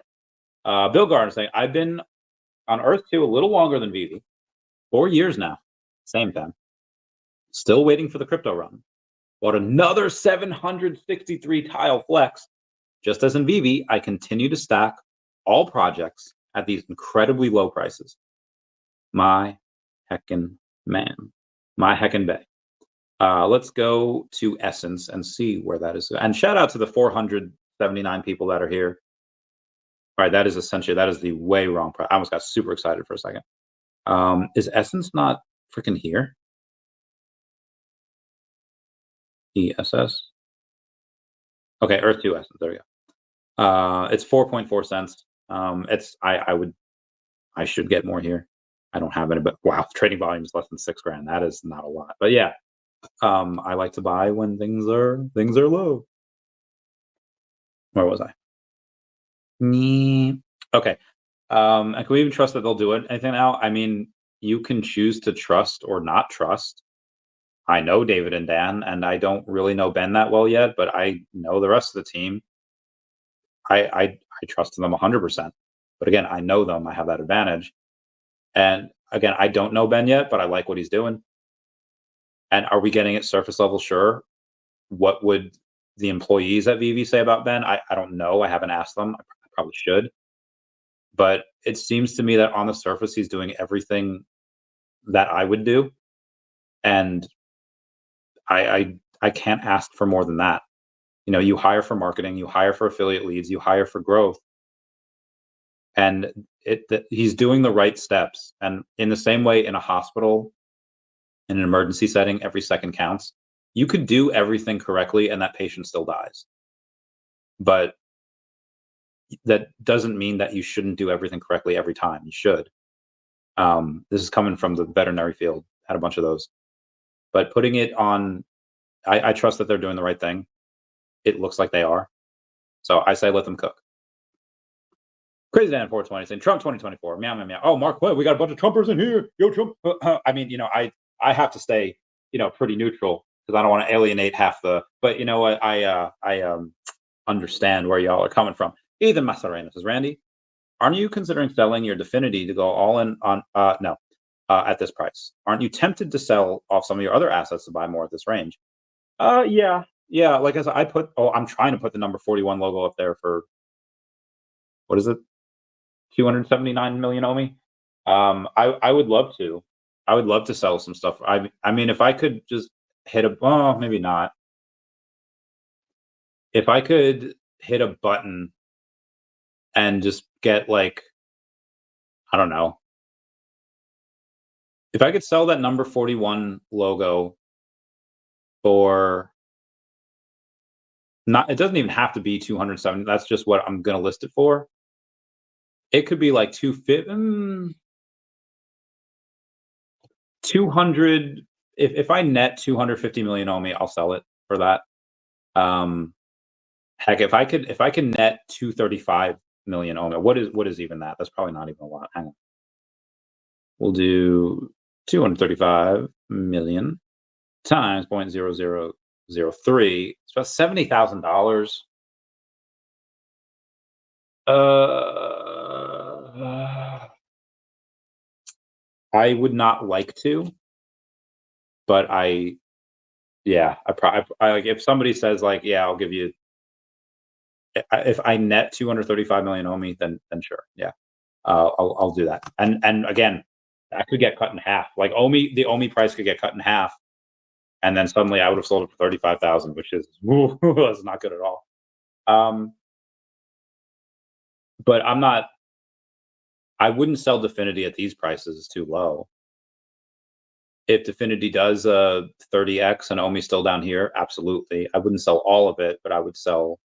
Bill Gardner saying, I've been on Earth 2 a little longer than VeVe. 4 years now. Same thing. Still waiting for the crypto run. Bought another 763 tile flex. Just as in VeVe, I continue to stack all projects at these incredibly low prices. My heckin' man. My heckin' bay. Let's go to Essence and see where that is. And shout out to the 479 people that are here. All right, that is the way wrong price. I almost got super excited for a second. Is Essence not freaking here? ESS. Okay, Earth 2 Essence. There we go. It's 4.4 cents. I should get more here. I don't have any, but wow, trading volume is less than $6,000. That is not a lot. But yeah, I like to buy when things are low. Where was I? Okay. And can we even trust that they'll do anything now? I mean, you can choose to trust or not trust. I know David and Dan, and I don't really know Ben that well yet, but I know the rest of the team. I trust them 100%. But again, I know them. I have that advantage. And again, I don't know Ben yet, but I like what he's doing. And are we getting it surface level? Sure. What would the employees at VeVe say about Ben? I don't know. I haven't asked them. I probably should. But it seems to me that on the surface, he's doing everything that I would do. And I can't ask for more than that. You know, you hire for marketing, you hire for affiliate leads, you hire for growth. And he's doing the right steps. And in the same way, in a hospital, in an emergency setting, every second counts. You could do everything correctly and that patient still dies. But that doesn't mean that you shouldn't do everything correctly every time. You should. This is coming from the veterinary field. Had a bunch of those. But putting it on, I trust that they're doing the right thing. It looks like they are. So I say let them cook. Crazy Dan 420 saying Trump 2024. Meow, meow, meow. Oh, Mark, what? We got a bunch of Trumpers in here. Yo, Trump. I mean, you know, I have to stay, you know, pretty neutral because I don't want to alienate half the. But you know what? understand where y'all are coming from. Ethan Masarena says, Randy, aren't you considering selling your Definity to go all in on no at this price? Aren't you tempted to sell off some of your other assets to buy more at this range? Yeah. Like I said, I'm trying to put the number 41 logo up there for what is it? 279 million OMI. I would love to. I would love to sell some stuff. I mean, if I could just hit maybe not. If I could hit a button and just get like, I don't know. If I could sell that number 41 logo for not, it doesn't even have to be 270. That's just what I'm going to list it for. It could be like 200. If I net 250 million OMI, I'll sell it for that. Heck, if I can net 235 million OMI, what is even that? That's probably not even a lot. Hang on. We'll do 235 million times 0.0003. It's about $70,000. I would not like to, but I like if somebody says like, yeah, I'll give you. If I net 235 million OMI, then sure, yeah, I'll do that. And again, that could get cut in half. Like the OMI price could get cut in half, and then suddenly I would have sold it for 35,000, which is that's not good at all. But I wouldn't sell Definity at these prices. It's too low. If Definity does 30x and OMI still down here, absolutely. I wouldn't sell all of it, but I would sell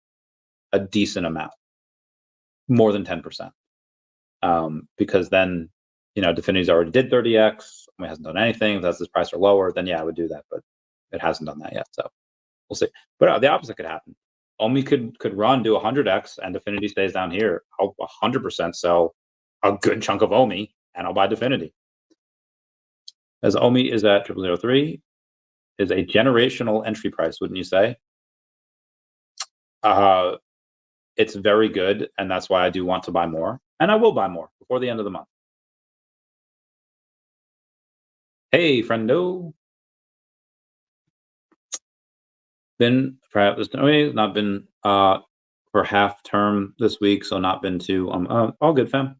a decent amount, more than 10%. Because then, Definity's already did 30x, OMI hasn't done anything. If that's this price or lower, then yeah, I would do that, but it hasn't done that yet. So we'll see. But the opposite could happen. OMI could run, do 100x, and Definity stays down here. I'll 100% sell a good chunk of OMI, and I'll buy Definity. As OMI is at 0003, is a generational entry price, wouldn't you say? It's very good, and that's why I do want to buy more, and I will buy more before the end of the month. Hey, friendo. Been perhaps not been for half term this week, so not been to all good, fam.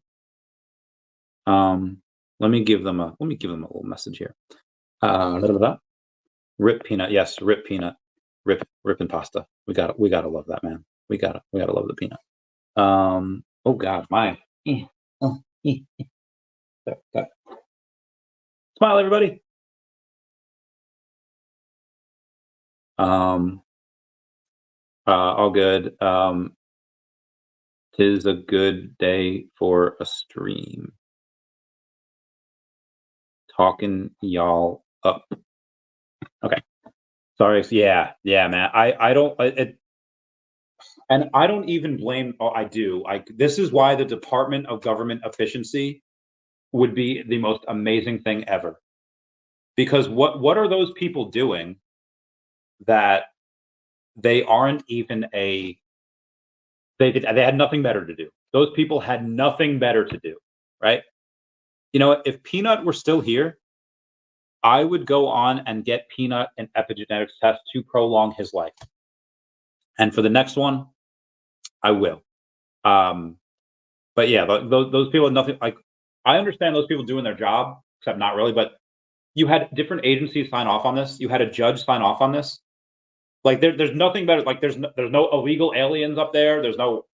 Let me give them a little message here. Rip Peanut, yes, Rip Peanut, Rip and pasta. We gotta love that, man. We gotta love the peanut. Oh God, my. Smile, everybody. All good. Tis a good day for a stream. Talking y'all up. Okay. Sorry. Yeah, man. I don't. And I don't even blame. Oh, I do. This is why the Department of Government Efficiency would be the most amazing thing ever. Because what are those people doing that they aren't even they had nothing better to do. Those people had nothing better to do, right? If Peanut were still here, I would go on and get Peanut an epigenetics test to prolong his life. And for the next one, I will. But yeah, those people have nothing. Like, I understand those people doing their job, except not really. But you had different agencies sign off on this. You had a judge sign off on this. Like there's nothing better. Like there's no illegal aliens up there. There's no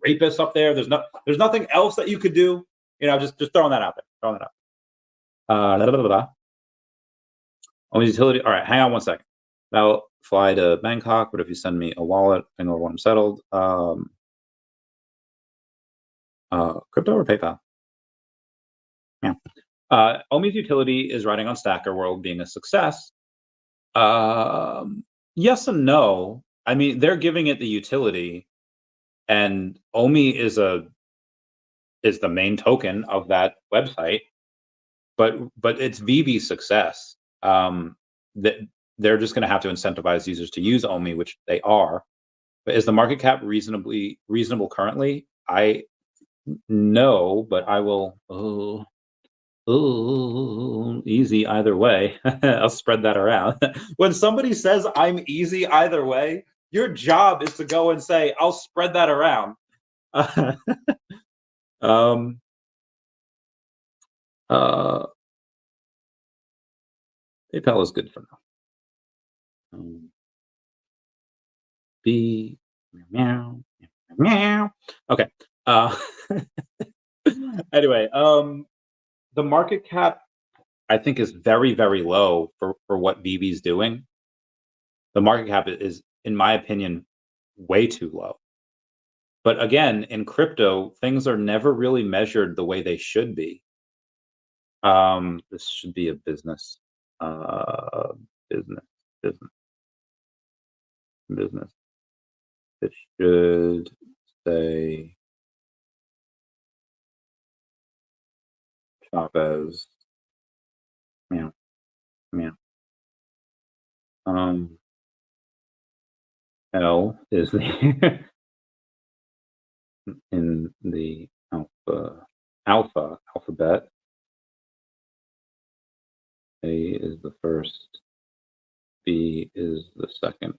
rapists up there. There's nothing else that you could do. Just throwing that out there. Throwing that out. Only utility. All right, hang on one second. I'll fly to Bangkok, but if you send me a wallet, I know when I'm settled. Crypto or PayPal? Yeah. OMI's utility is riding on Stackr World being a success. Yes and no. I mean, they're giving it the utility, and OMI is the main token of that website. But it's VeVe's success. That they're just going to have to incentivize users to use OMI, which they are. But is the market cap reasonable currently? No, but I will. Oh, easy either way. I'll spread that around. When somebody says I'm easy either way, your job is to go and say, I'll spread that around. um, uh, PayPal is good for now. B meow meow. Okay. Uh, anyway, the market cap I think is very, very low for what VeVe's doing. The market cap is, in my opinion, way too low. But again, in crypto, things are never really measured the way they should be. This should be a business, uh, business, business, business. It should say Chavez. Meow, meow. L is the in the alphabet. A is the first. B is the second.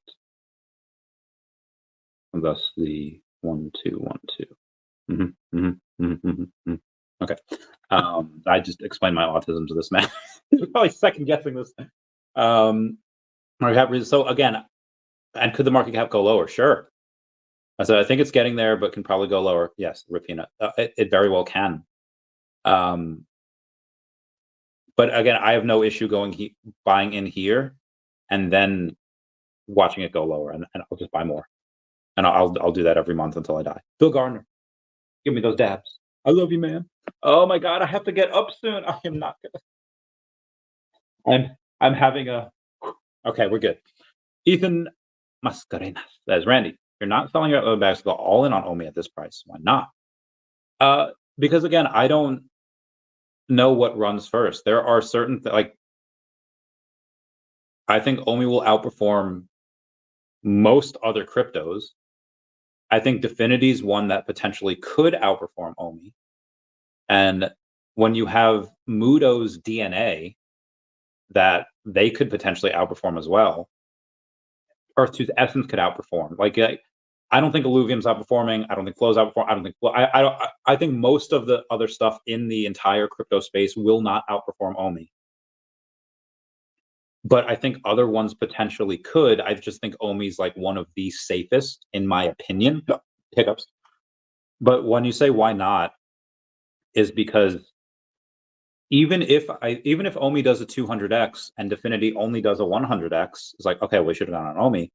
And thus the 1, 2, 1, 2. Okay. I just explained my autism to this man. He's probably second guessing this. Market cap. So again, and could the market cap go lower? Sure. So I think it's getting there, but can probably go lower. Yes, Rapina. It very well can. But again, I have no issue buying in here and then watching it go lower, and I'll just buy more, and I'll do that every month until I die. Bill Gardner, give me those dabs. I love you, man. Oh my God, I have to get up soon. I am not gonna. I'm having a. Okay, we're good. Ethan Mascarenas says, Randy, you're not selling your other bags to go all in on OMI at this price. Why not? Because again, I don't know what runs first. There are certain like I think OMI will outperform most other cryptos. I think Definity is one that potentially could outperform OMI. And when you have Mudo's DNA, that they could potentially outperform as well. Earth 2's Essence could outperform. Like I don't think Illuvium's outperforming. I don't think Flow's outperforming. I don't think I think most of the other stuff in the entire crypto space will not outperform OMI. But I think other ones potentially could. I just think OMI's like one of the safest, in my opinion. Hiccups. But when you say why not, is because even if OMI does a 200x and Definity only does a 100x, it's like, okay, we should have gone on OMI.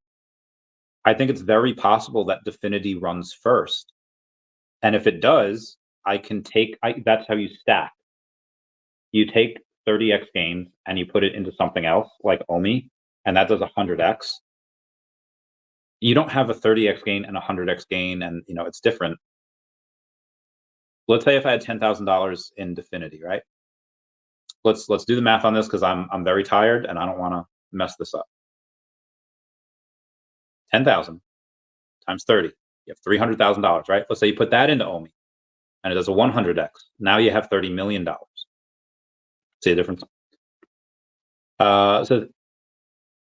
I think it's very possible that Definity runs first. And if it does, I can take, that's how you stack. You take 30x gains and you put it into something else like OMI, and that does 100x. You don't have a 30x gain and a 100x gain, and it's different. Let's say if I had $10,000 in Definity, right? Let's do the math on this because I'm very tired and I don't want to mess this up. 10,000 times 30, you have $300,000, right? Let's say you put that into OMI, and it does a 100x. Now you have $30 million. See the difference? So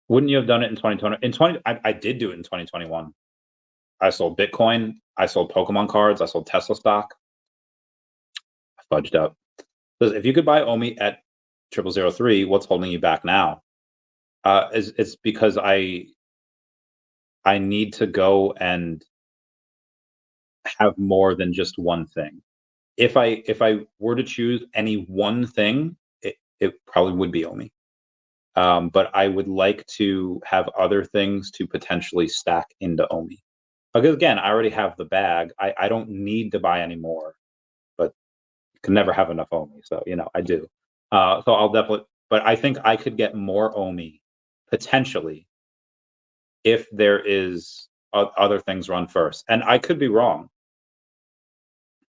wouldn't you have done it in 2020? I did do it in 2021. I sold Bitcoin. I sold Pokemon cards. I sold Tesla stock. I fudged up. Because if you could buy OMI at 0003, what's holding you back now? It's because I need to go and have more than just one thing. If I were to choose any one thing, it probably would be OMI. But I would like to have other things to potentially stack into OMI. Because again, I already have the bag. I don't need to buy any more, but can never have enough OMI. So, I do. So I'll definitely, but I think I could get more OMI potentially if there is other things run first. And I could be wrong.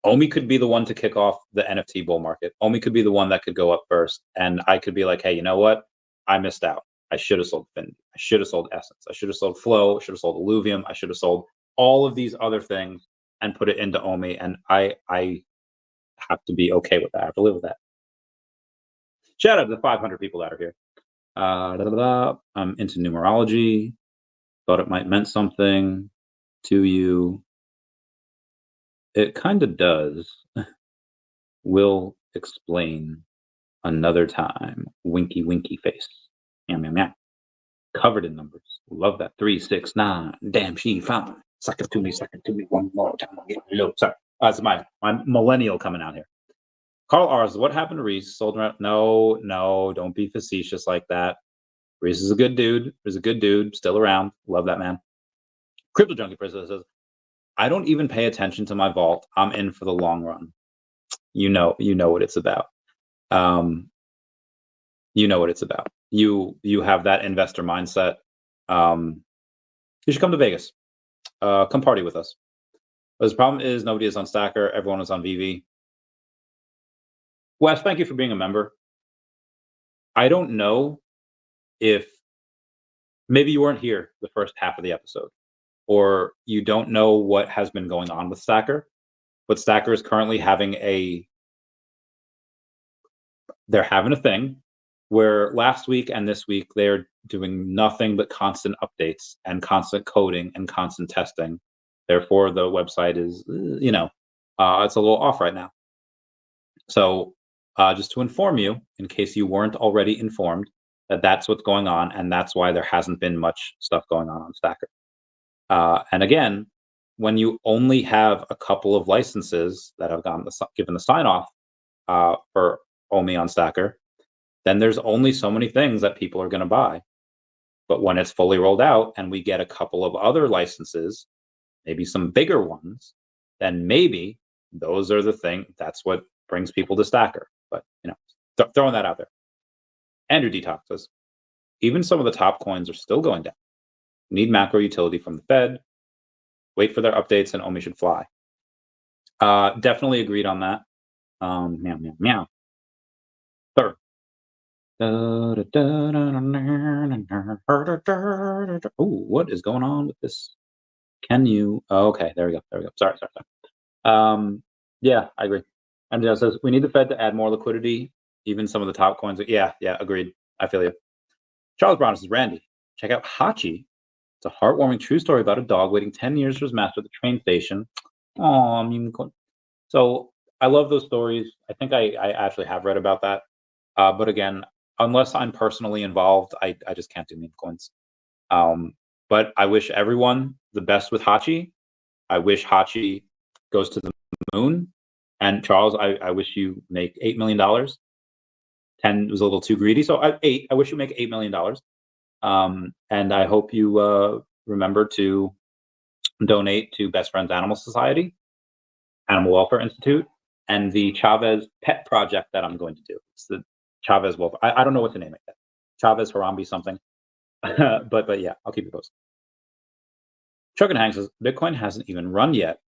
OMI could be the one to kick off the NFT bull market. OMI could be the one that could go up first. And I could be like, hey, you know what? I missed out. I should have sold Definity. I should have sold Essence. I should have sold Flow. I should have sold Illuvium. I should have sold all of these other things and put it into OMI, and I have to be okay with that. I have to live with that. Shout out to the 500 people that are here. I'm into numerology. Thought it might meant something to you. It kind of does. Will explain another time. Winky, winky face. Meow, meow, meow. Covered in numbers. Love that. 369. Damn, she fine. Suck it to me one more time. I'll get low. Sorry. That's my millennial coming out here. Carl Ars, what happened to Reese? Sold around. No, don't be facetious like that. Reese is a good dude. He's a good dude. Still around. Love that man. Crypto Junkie Princess says, I don't even pay attention to my vault. I'm in for the long run. You know what it's about. You know what it's about. You have that investor mindset. You should come to Vegas. Come party with us. But the problem is nobody is on Stackr. Everyone is on VeVe. Wes, thank you for being a member. I don't know if maybe you weren't here the first half of the episode, or you don't know what has been going on with Stackr, but Stackr is currently having they're having a thing where last week and this week they're doing nothing but constant updates and constant coding and constant testing. Therefore, the website is, it's a little off right now. So just to inform you, in case you weren't already informed, that's what's going on, and that's why there hasn't been much stuff going on Stackr. And again, when you only have a couple of licenses that have given the sign off for OMI on Stackr, then there's only so many things that people are going to buy. But when it's fully rolled out and we get a couple of other licenses, maybe some bigger ones, then maybe those are the thing. That's what brings people to Stackr. But throwing that out there. Andrew Detox says, even some of the top coins are still going down. Need macro utility from the Fed. Wait for their updates and OMI should fly. Definitely agreed on that. Meow, meow, meow. Third. Oh, what is going on with this? Can you? Oh, okay, there we go. Sorry. Yeah, I agree. And it says we need the Fed to add more liquidity. Even some of the top coins. Yeah, agreed. I feel you. Charles Brown says, Randy, check out Hachi. It's a heartwarming true story about a dog waiting 10 years for his master at the train station. Oh, so I love those stories. I think I actually have read about that. But again, unless I'm personally involved, I just can't do meme coins. But I wish everyone the best with Hachi. I wish Hachi goes to the moon. And Charles, I wish you make $8 million. 10 was a little too greedy. So I wish you make $8 million. And I hope you remember to donate to Best Friends Animal Society, Animal Welfare Institute, and the Chavez Pet Project that I'm going to do. It's the Chavez Welfare. I don't know what to name it yet. Chavez Harambe something. but yeah, I'll keep you posted. Chuck and Hank says, Bitcoin hasn't even run yet.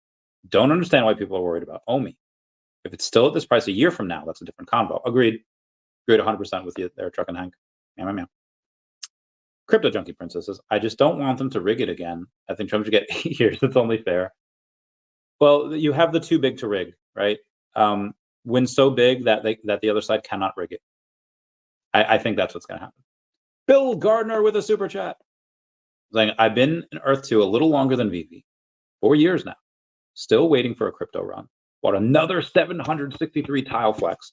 Don't understand why people are worried about OMI. If it's still at this price a year from now, that's a different convo. Agreed 100% with you there, Chuck and Hank. Meow. Crypto Junkie Princess says, I just don't want them to rig it again. I think Trump should get 8 years. It's only fair. Well, you have the too big to rig, right? When so big that the other side cannot rig it. I think that's what's going to happen. Bill Gardner with a super chat. Saying, I've been in Earth 2 a little longer than VeVe. 4 years now. Still waiting for a crypto run. Bought another 763 tile flex.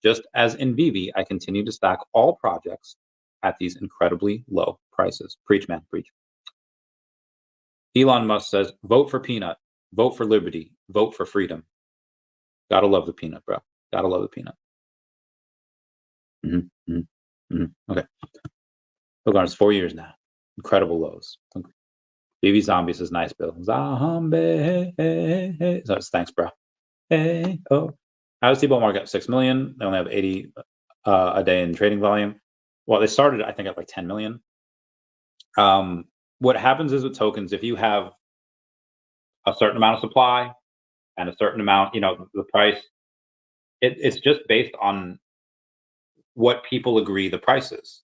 Just as in VeVe, I continue to stack all projects at these incredibly low prices. Preach, man, preach. Elon Musk says, vote for peanut, vote for liberty, vote for freedom. Gotta love the peanut, bro. Gotta love the peanut. Okay. Bill Gardner's 4 years now. Incredible lows. VeVe Zombies is nice, Bill. Zombie. So thanks, bro. Hey, oh. How does T-Ball market 6 million? They only have 80 a day in trading volume. Well, they started, I think, at like 10 million. What happens is with tokens, if you have a certain amount of supply and a certain amount, the price, it's just based on what people agree the price is.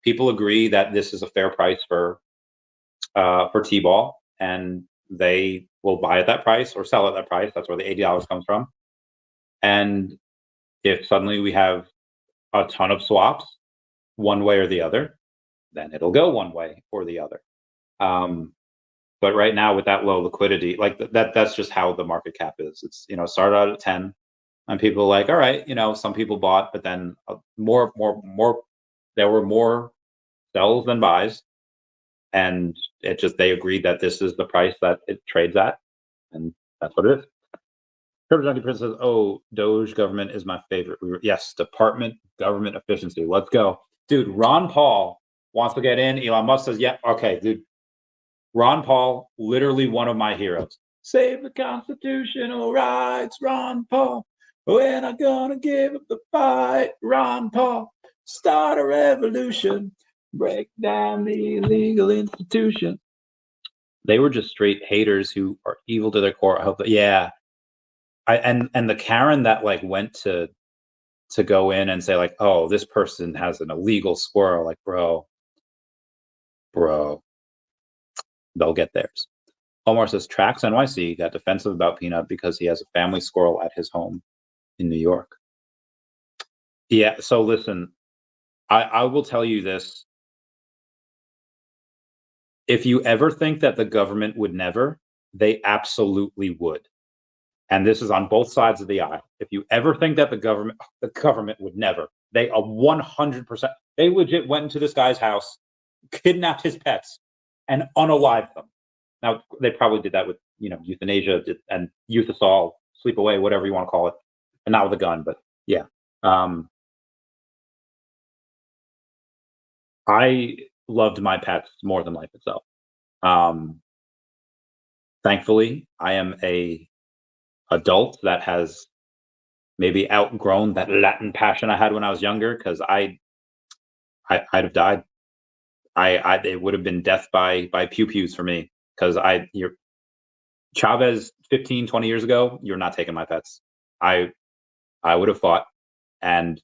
People agree that this is a fair price for T-Ball, and they will buy at that price or sell at that price. That's where the $80 comes from. And if suddenly we have a ton of swaps, one way or the other, then it'll go one way or the other. But right now, with that low liquidity, like that's just how the market cap is. It's, started out at 10, and people are like, all right, some people bought, but then more, there were more sells than buys, and they agreed that this is the price that it trades at, and that's what it is. Prince says, "Oh, Doge government is my favorite." Yes, Department Government Efficiency. Let's go, dude. Ron Paul wants to get in. Elon Musk says, "Yeah, okay, dude." Ron Paul, literally one of my heroes. Save the constitutional rights, Ron Paul. We're not gonna give up the fight, Ron Paul. Start a revolution, break down the illegal institution. They were just straight haters who are evil to their core. I hope that, yeah. And the Karen that like went to go in and say like, oh, this person has an illegal squirrel, like, bro, they'll get theirs. Omar says, Trax NYC got defensive about Peanut because he has a family squirrel at his home in New York. Yeah, so listen, I will tell you this. If you ever think that the government would never, they absolutely would. And this is on both sides of the aisle. If you ever think that the government would never, they are 100%. They legit went into this guy's house, kidnapped his pets, and unalived them. Now, they probably did that with, euthanasia and youth assault, sleep away, whatever you want to call it, and not with a gun, but yeah. I loved my pets more than life itself. Thankfully, I am a adult that has maybe outgrown that Latin passion I had when I was younger, because I'd have died. It would have been death by pew-pews for me, because you're Chavez 15, 20 years ago, you're not taking my pets. I would have fought, and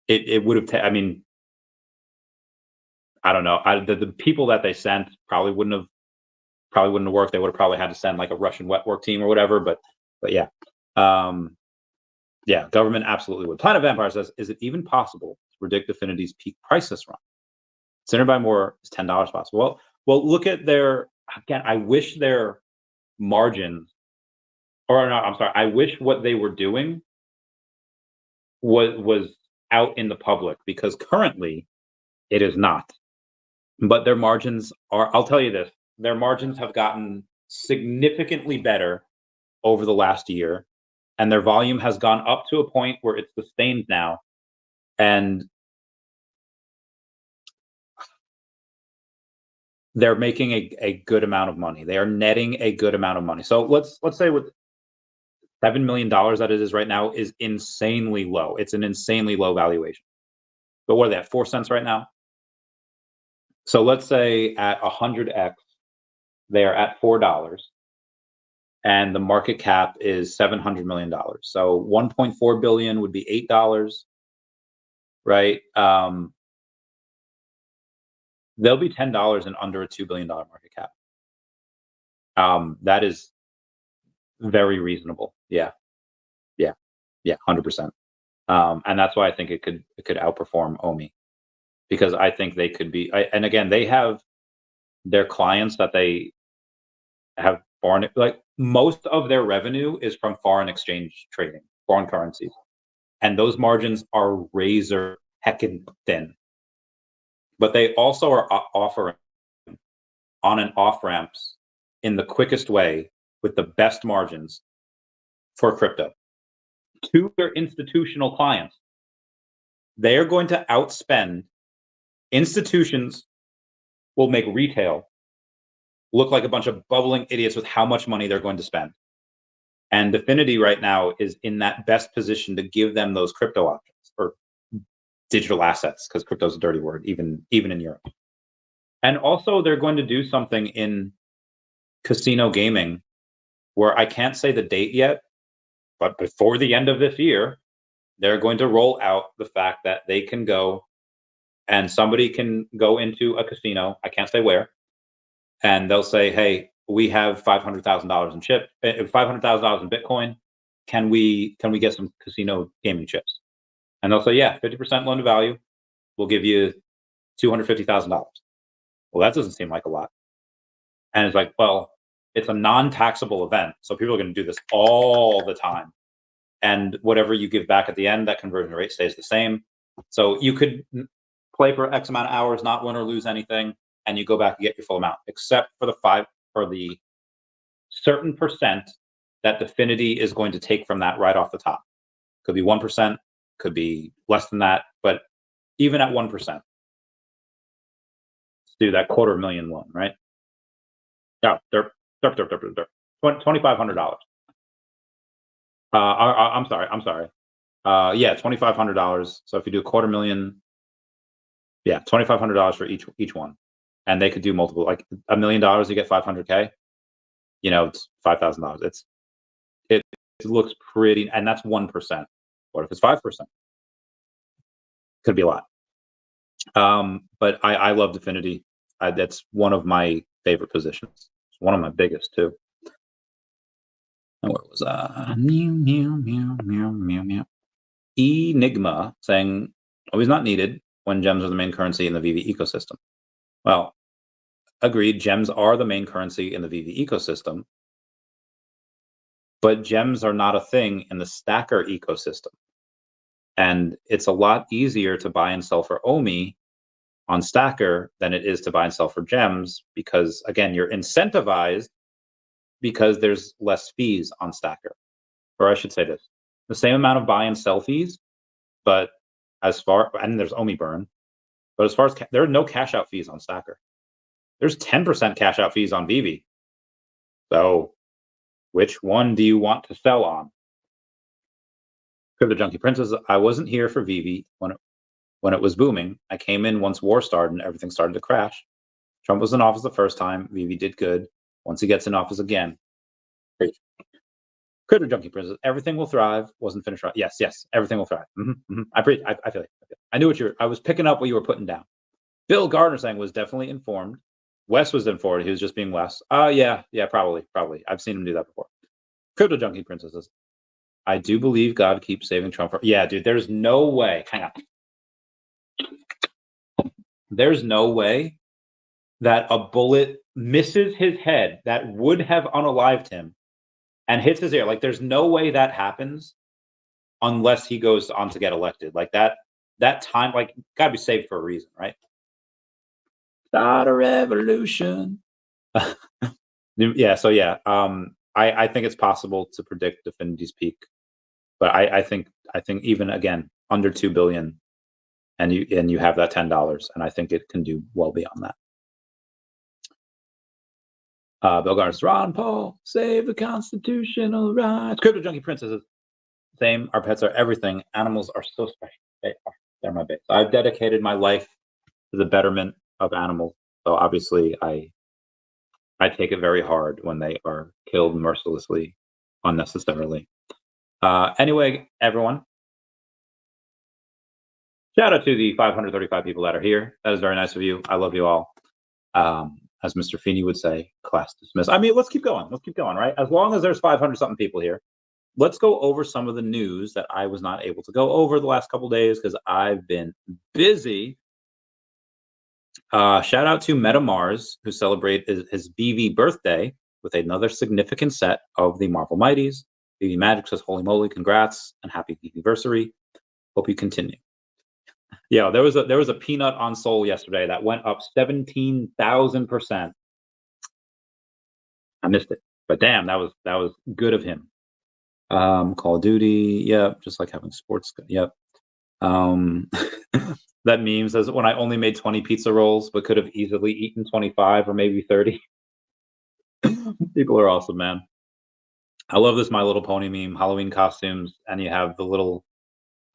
it would have, I don't know. The people that they sent probably wouldn't have worked. They would have probably had to send like a Russian wet work team or whatever, but yeah. Yeah, government absolutely would. Planet Vampire says, is it even possible to predict Definity's peak price this run? Centered by more is $10 possible. Well, look at again, I wish their margins, or no, I'm sorry, I wish what they were doing was out in the public, because currently it is not. But their margins are, I'll tell you this, their margins have gotten significantly better over the last year, and their volume has gone up to a point where it's sustained now. And they're making a good amount of money. They are netting a good amount of money. So let's say with $7 million that it is right now is insanely low. It's an insanely low valuation. But what are they at, 4 cents right now? So let's say at 100x, they are at $4, and the market cap is $700 million. So 1.4 billion would be $8, right? They'll be $10 and under a $2 billion market cap. That is very reasonable. Yeah, 100%. And that's why I think it could outperform OMI, because I think they could be. And again, they have their clients that they have foreign, like most of their revenue is from foreign exchange trading, foreign currencies, and those margins are razor heckin' thin. But they also are offering on and off ramps in the quickest way with the best margins for crypto to their institutional clients. They are going to outspend institutions. Will make retail look like a bunch of bubbling idiots with how much money they're going to spend. And Definity right now is in that best position to give them those crypto options, or digital assets, because crypto is a dirty word, even in Europe. And also, they're going to do something in casino gaming where I can't say the date yet, but before the end of this year, they're going to roll out the fact that they can go and somebody can go into a casino, I can't say where, and they'll say, hey, we have $500,000 in chip, $500,000 in Bitcoin. Can we get some casino gaming chips? And they'll say, yeah, 50% loan to value. We'll give you $250,000. Well, that doesn't seem like a lot. And it's like, well, it's a non-taxable event, so people are going to do this all the time. And whatever you give back at the end, that conversion rate stays the same. So you could play for X amount of hours, not win or lose anything, and you go back and get your full amount, except for the certain percent that Definity is going to take from that right off the top. Could be 1%, could be less than that, but even at 1%, let's do that $250,000 loan, right? Yeah, $2,500. I'm sorry. Yeah, $2,500. So if you do $250,000, yeah, $2,500 for each one, and they could do multiple. Like $1 million, you get 500K. You know, it's $5,000. It looks pretty, and that's 1%. What if it's 5%? Could be a lot. But I love Definity. That's one of my favorite positions. It's one of my biggest too. And where was that? Enigma saying, always not needed when gems are the main currency in the VeVe ecosystem. Well, agreed, gems are the main currency in the VeVe ecosystem, but gems are not a thing in the Stackr ecosystem. And it's a lot easier to buy and sell for OMI on Stackr than it is to buy and sell for gems, because again, you're incentivized because there's less fees on Stackr. Or I should say this, the same amount of buy and sell fees, but and there's OMI burn, but as far as there are no cash out fees on Stackr. There's 10% cash out fees on VeVe. So which one do you want to sell on? Crypto Junkie Princess, I wasn't here for VeVe when it was booming. I came in once war started and everything started to crash. Trump was in office the first time. VeVe did good. Once he gets in office again, great. Crypto Junkie Princess, everything will thrive. Wasn't finished right. Yes, everything will thrive. I feel like I knew I was picking up what you were putting down. Bill Gardner saying was definitely informed. Wes was informed. He was just being Wes. Yeah, probably. I've seen him do that before. Crypto Junkie Princesses. I do believe God keeps saving Trump. Yeah, dude, there's no way. Hang on. There's no way that a bullet misses his head that would have unalived him and hits his ear. Like, there's no way that happens unless he goes on to get elected. Like that time, like, gotta be saved for a reason, right? Start a revolution. Yeah. So yeah, I think it's possible to predict Definity's peak, but I think even again under 2 billion, and you have that $10, and I think it can do well beyond that. Bill Gardner's Ron Paul, save the constitutional rights. Crypto Junkie Princesses, same. Our pets are everything. Animals are so special. They're my base. I've dedicated my life to the betterment of animals. So obviously, I take it very hard when they are killed mercilessly, unnecessarily. Anyway, everyone, shout out to the 535 people that are here. That is very nice of you. I love you all. As Mr. Feeney would say, class dismissed. I mean, let's keep going. Let's keep going, right? As long as there's 500-something people here, let's go over some of the news that I was not able to go over the last couple of days because I've been busy. Shout out to MetaMars, who celebrated his VeVe birthday with another significant set of the Marvel Mighties. VeVe Magic says, holy moly, congrats and happy VeVeversary. Hope you continue. Yeah, there was a peanut on Sol yesterday that went up 17,000%. I missed it, but damn, that was good of him. Call of Duty, yep, just like having sports, yep. That meme says, when I only made 20 pizza rolls, but could have easily eaten 25 or maybe 30. People are awesome, man. I love this My Little Pony meme, Halloween costumes, and you have the little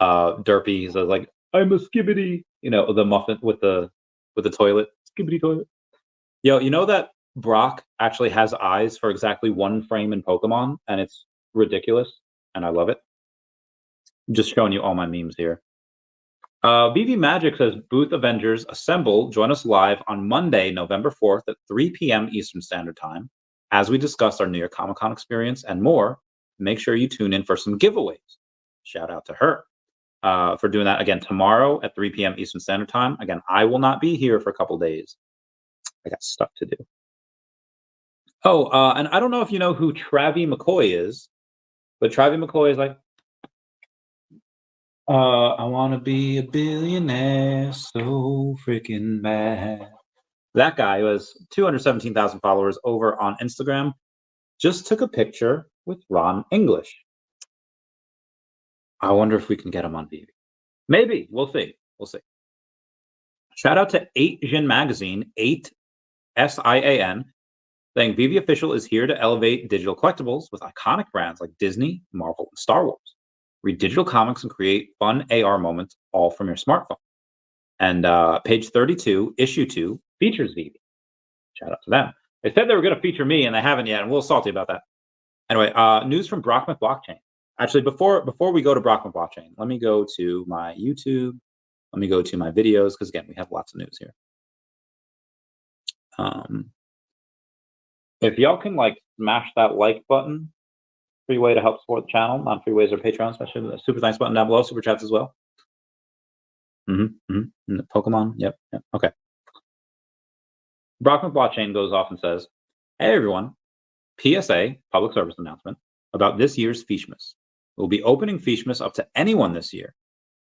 derpy. So like, I'm a skibbity, the muffin with the toilet, skibbity toilet. Yo, you know that Brock actually has eyes for exactly one frame in Pokemon, and it's ridiculous, and I love it. I'm just showing you all my memes here. VeVe Magic says, Booth Avengers assemble. Join us live on Monday, November 4th at 3 p.m. Eastern Standard Time as we discuss our New York Comic Con experience and more. Make sure you tune in for some giveaways. Shout out to her for doing that again tomorrow at 3 p.m. Eastern Standard Time. Again, I will not be here for a couple days. I got stuff to do. Oh, and I don't know if you know who Travie McCoy is, but Travie McCoy is like, I want to be a billionaire so freaking bad. That guy who has 217,000 followers over on Instagram just took a picture with Ron English. I wonder if we can get him on VeVe. Maybe. We'll see. We'll see. Shout out to 8Gen Magazine, 8 SIAN, saying VeVe Official is here to elevate digital collectibles with iconic brands like Disney, Marvel, and Star Wars. Read digital comics and create fun AR moments all from your smartphone. And page 32, issue 2, features VeVe. Shout out to them. They said they were going to feature me, and they haven't yet, and we'll salty about that. Anyway, news from Brockman Blockchain. Actually, before we go to Brockman Blockchain, let me go to my YouTube. Let me go to my videos, because again, we have lots of news here. If y'all can like smash that like button, free way to help support the channel. Non-free ways are Patreon, especially the super thanks button down below, super chats as well. Pokemon, yep, okay. Brockman Blockchain goes off and says, "Hey everyone, PSA, public service announcement, about this year's Fishmas. We'll be opening Fishmas up to anyone this year.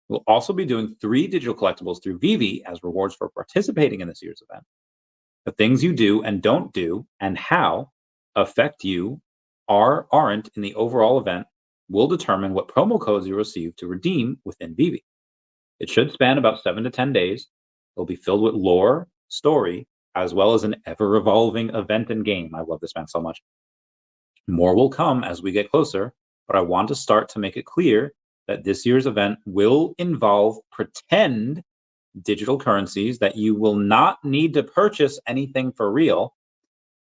We'll also be doing 3 digital collectibles through VeVe as rewards for participating in this year's event. The things you do and don't do and how affect you aren't in the overall event will determine what promo codes you receive to redeem within VeVe. It should span about 7 to 10 days. It'll be filled with lore, story, as well as an ever-evolving event and game." I love this man so much. "More will come as we get closer, but I want to start to make it clear that this year's event will involve pretend digital currencies that you will not need to purchase anything for real.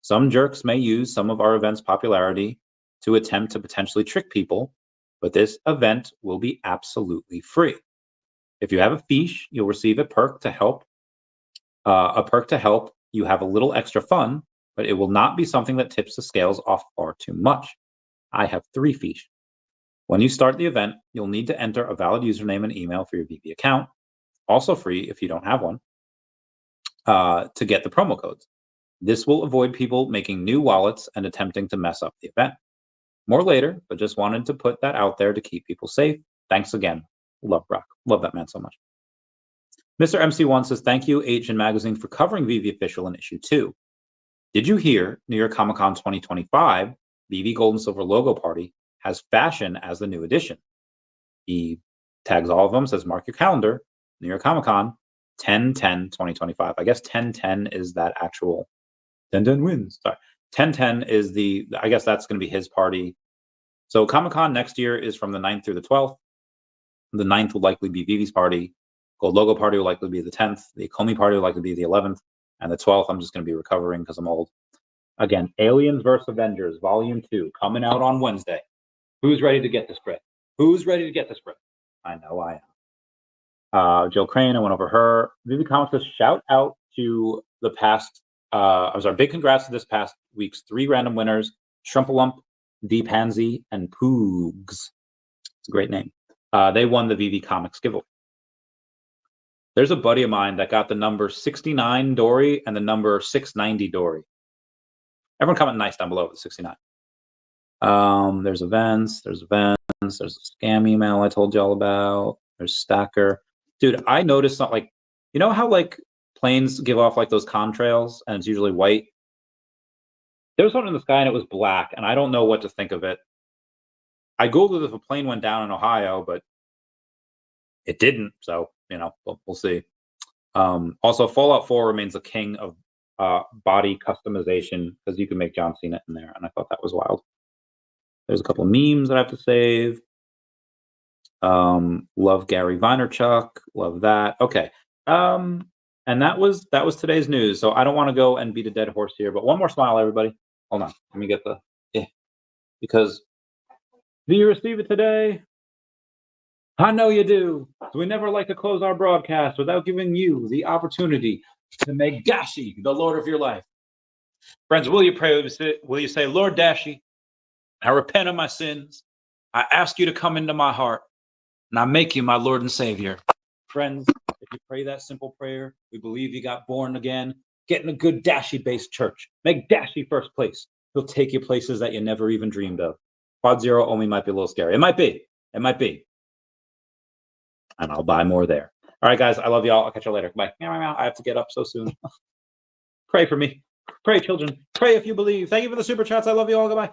Some jerks may use some of our event's popularity to attempt to potentially trick people, but this event will be absolutely free. If you have a fiche, you'll receive a perk to help. You have a little extra fun, but it will not be something that tips the scales off far too much. I have 3 fiche. When you start the event, you'll need to enter a valid username and email for your VeVe account, also free if you don't have one, to get the promo codes. This will avoid people making new wallets and attempting to mess up the event. More later, but just wanted to put that out there to keep people safe. Thanks again. Love Brock. Love that man so much." Mr. MC1 says, "Thank you, HN Magazine, for covering VeVe Official in issue 2. Did you hear New York Comic Con 2025, VeVe Gold and Silver logo party has fashion as the new addition?" He tags all of them, says, "Mark your calendar, New York Comic Con, 10/10/2025. I guess 10/10 is that actual 10/10 wins. Sorry. 10/10 is I guess that's going to be his party. So Comic Con next year is from the 9th through the 12th. The 9th will likely be VeVe's party. Gold Logo party will likely be the 10th. The Ecomi party will likely be the 11th. And the 12th, I'm just going to be recovering because I'm old. Again, Aliens vs. Avengers, Volume 2, coming out on Wednesday. Who's ready to get the spread? Who's ready to get the spread? I know I am. Jill Crane, I went over her. VeVe Comics says, shout out to the past, big congrats to this past week's 3 random winners, Shrumpalump, D Pansy, and Poogs. It's a great name. They won the VeVe Comics giveaway. There's a buddy of mine that got the number 69 Dory and the number 690 Dory. Everyone comment nice down below with 69. There's events, there's a scam email I told you all about. There's Stackr. Dude, I noticed something like, you know how like planes give off like those contrails and it's usually white? There was one in the sky and it was black, and I don't know what to think of it. I Googled if a plane went down in Ohio, but it didn't, so, you know, we'll see. Also, Fallout 4 remains the king of body customization because you can make John Cena in there, and I thought that was wild. There's a couple of memes that I have to save. Love Gary Vaynerchuk, love that. Okay, and that was today's news. So I don't want to go and beat a dead horse here, but one more smile, everybody. Hold on, let me get the because do you receive it today? I know you do. So we never like to close our broadcast without giving you the opportunity to make Gashi the Lord of your life. Friends, will you pray? Will you say, Lord Dashi, I repent of my sins. I ask you to come into my heart, and I make you my Lord and Savior. Friends, if you pray that simple prayer, we believe you got born again. Get in a good Dashi-based church. Make Dashi first place. He'll take you places that you never even dreamed of. Quad Zero OMI might be a little scary. It might be. It might be. And I'll buy more there. All right, guys. I love y'all. I'll catch you later. Bye. I have to get up so soon. Pray for me. Pray, children. Pray if you believe. Thank you for the super chats. I love you all. Goodbye.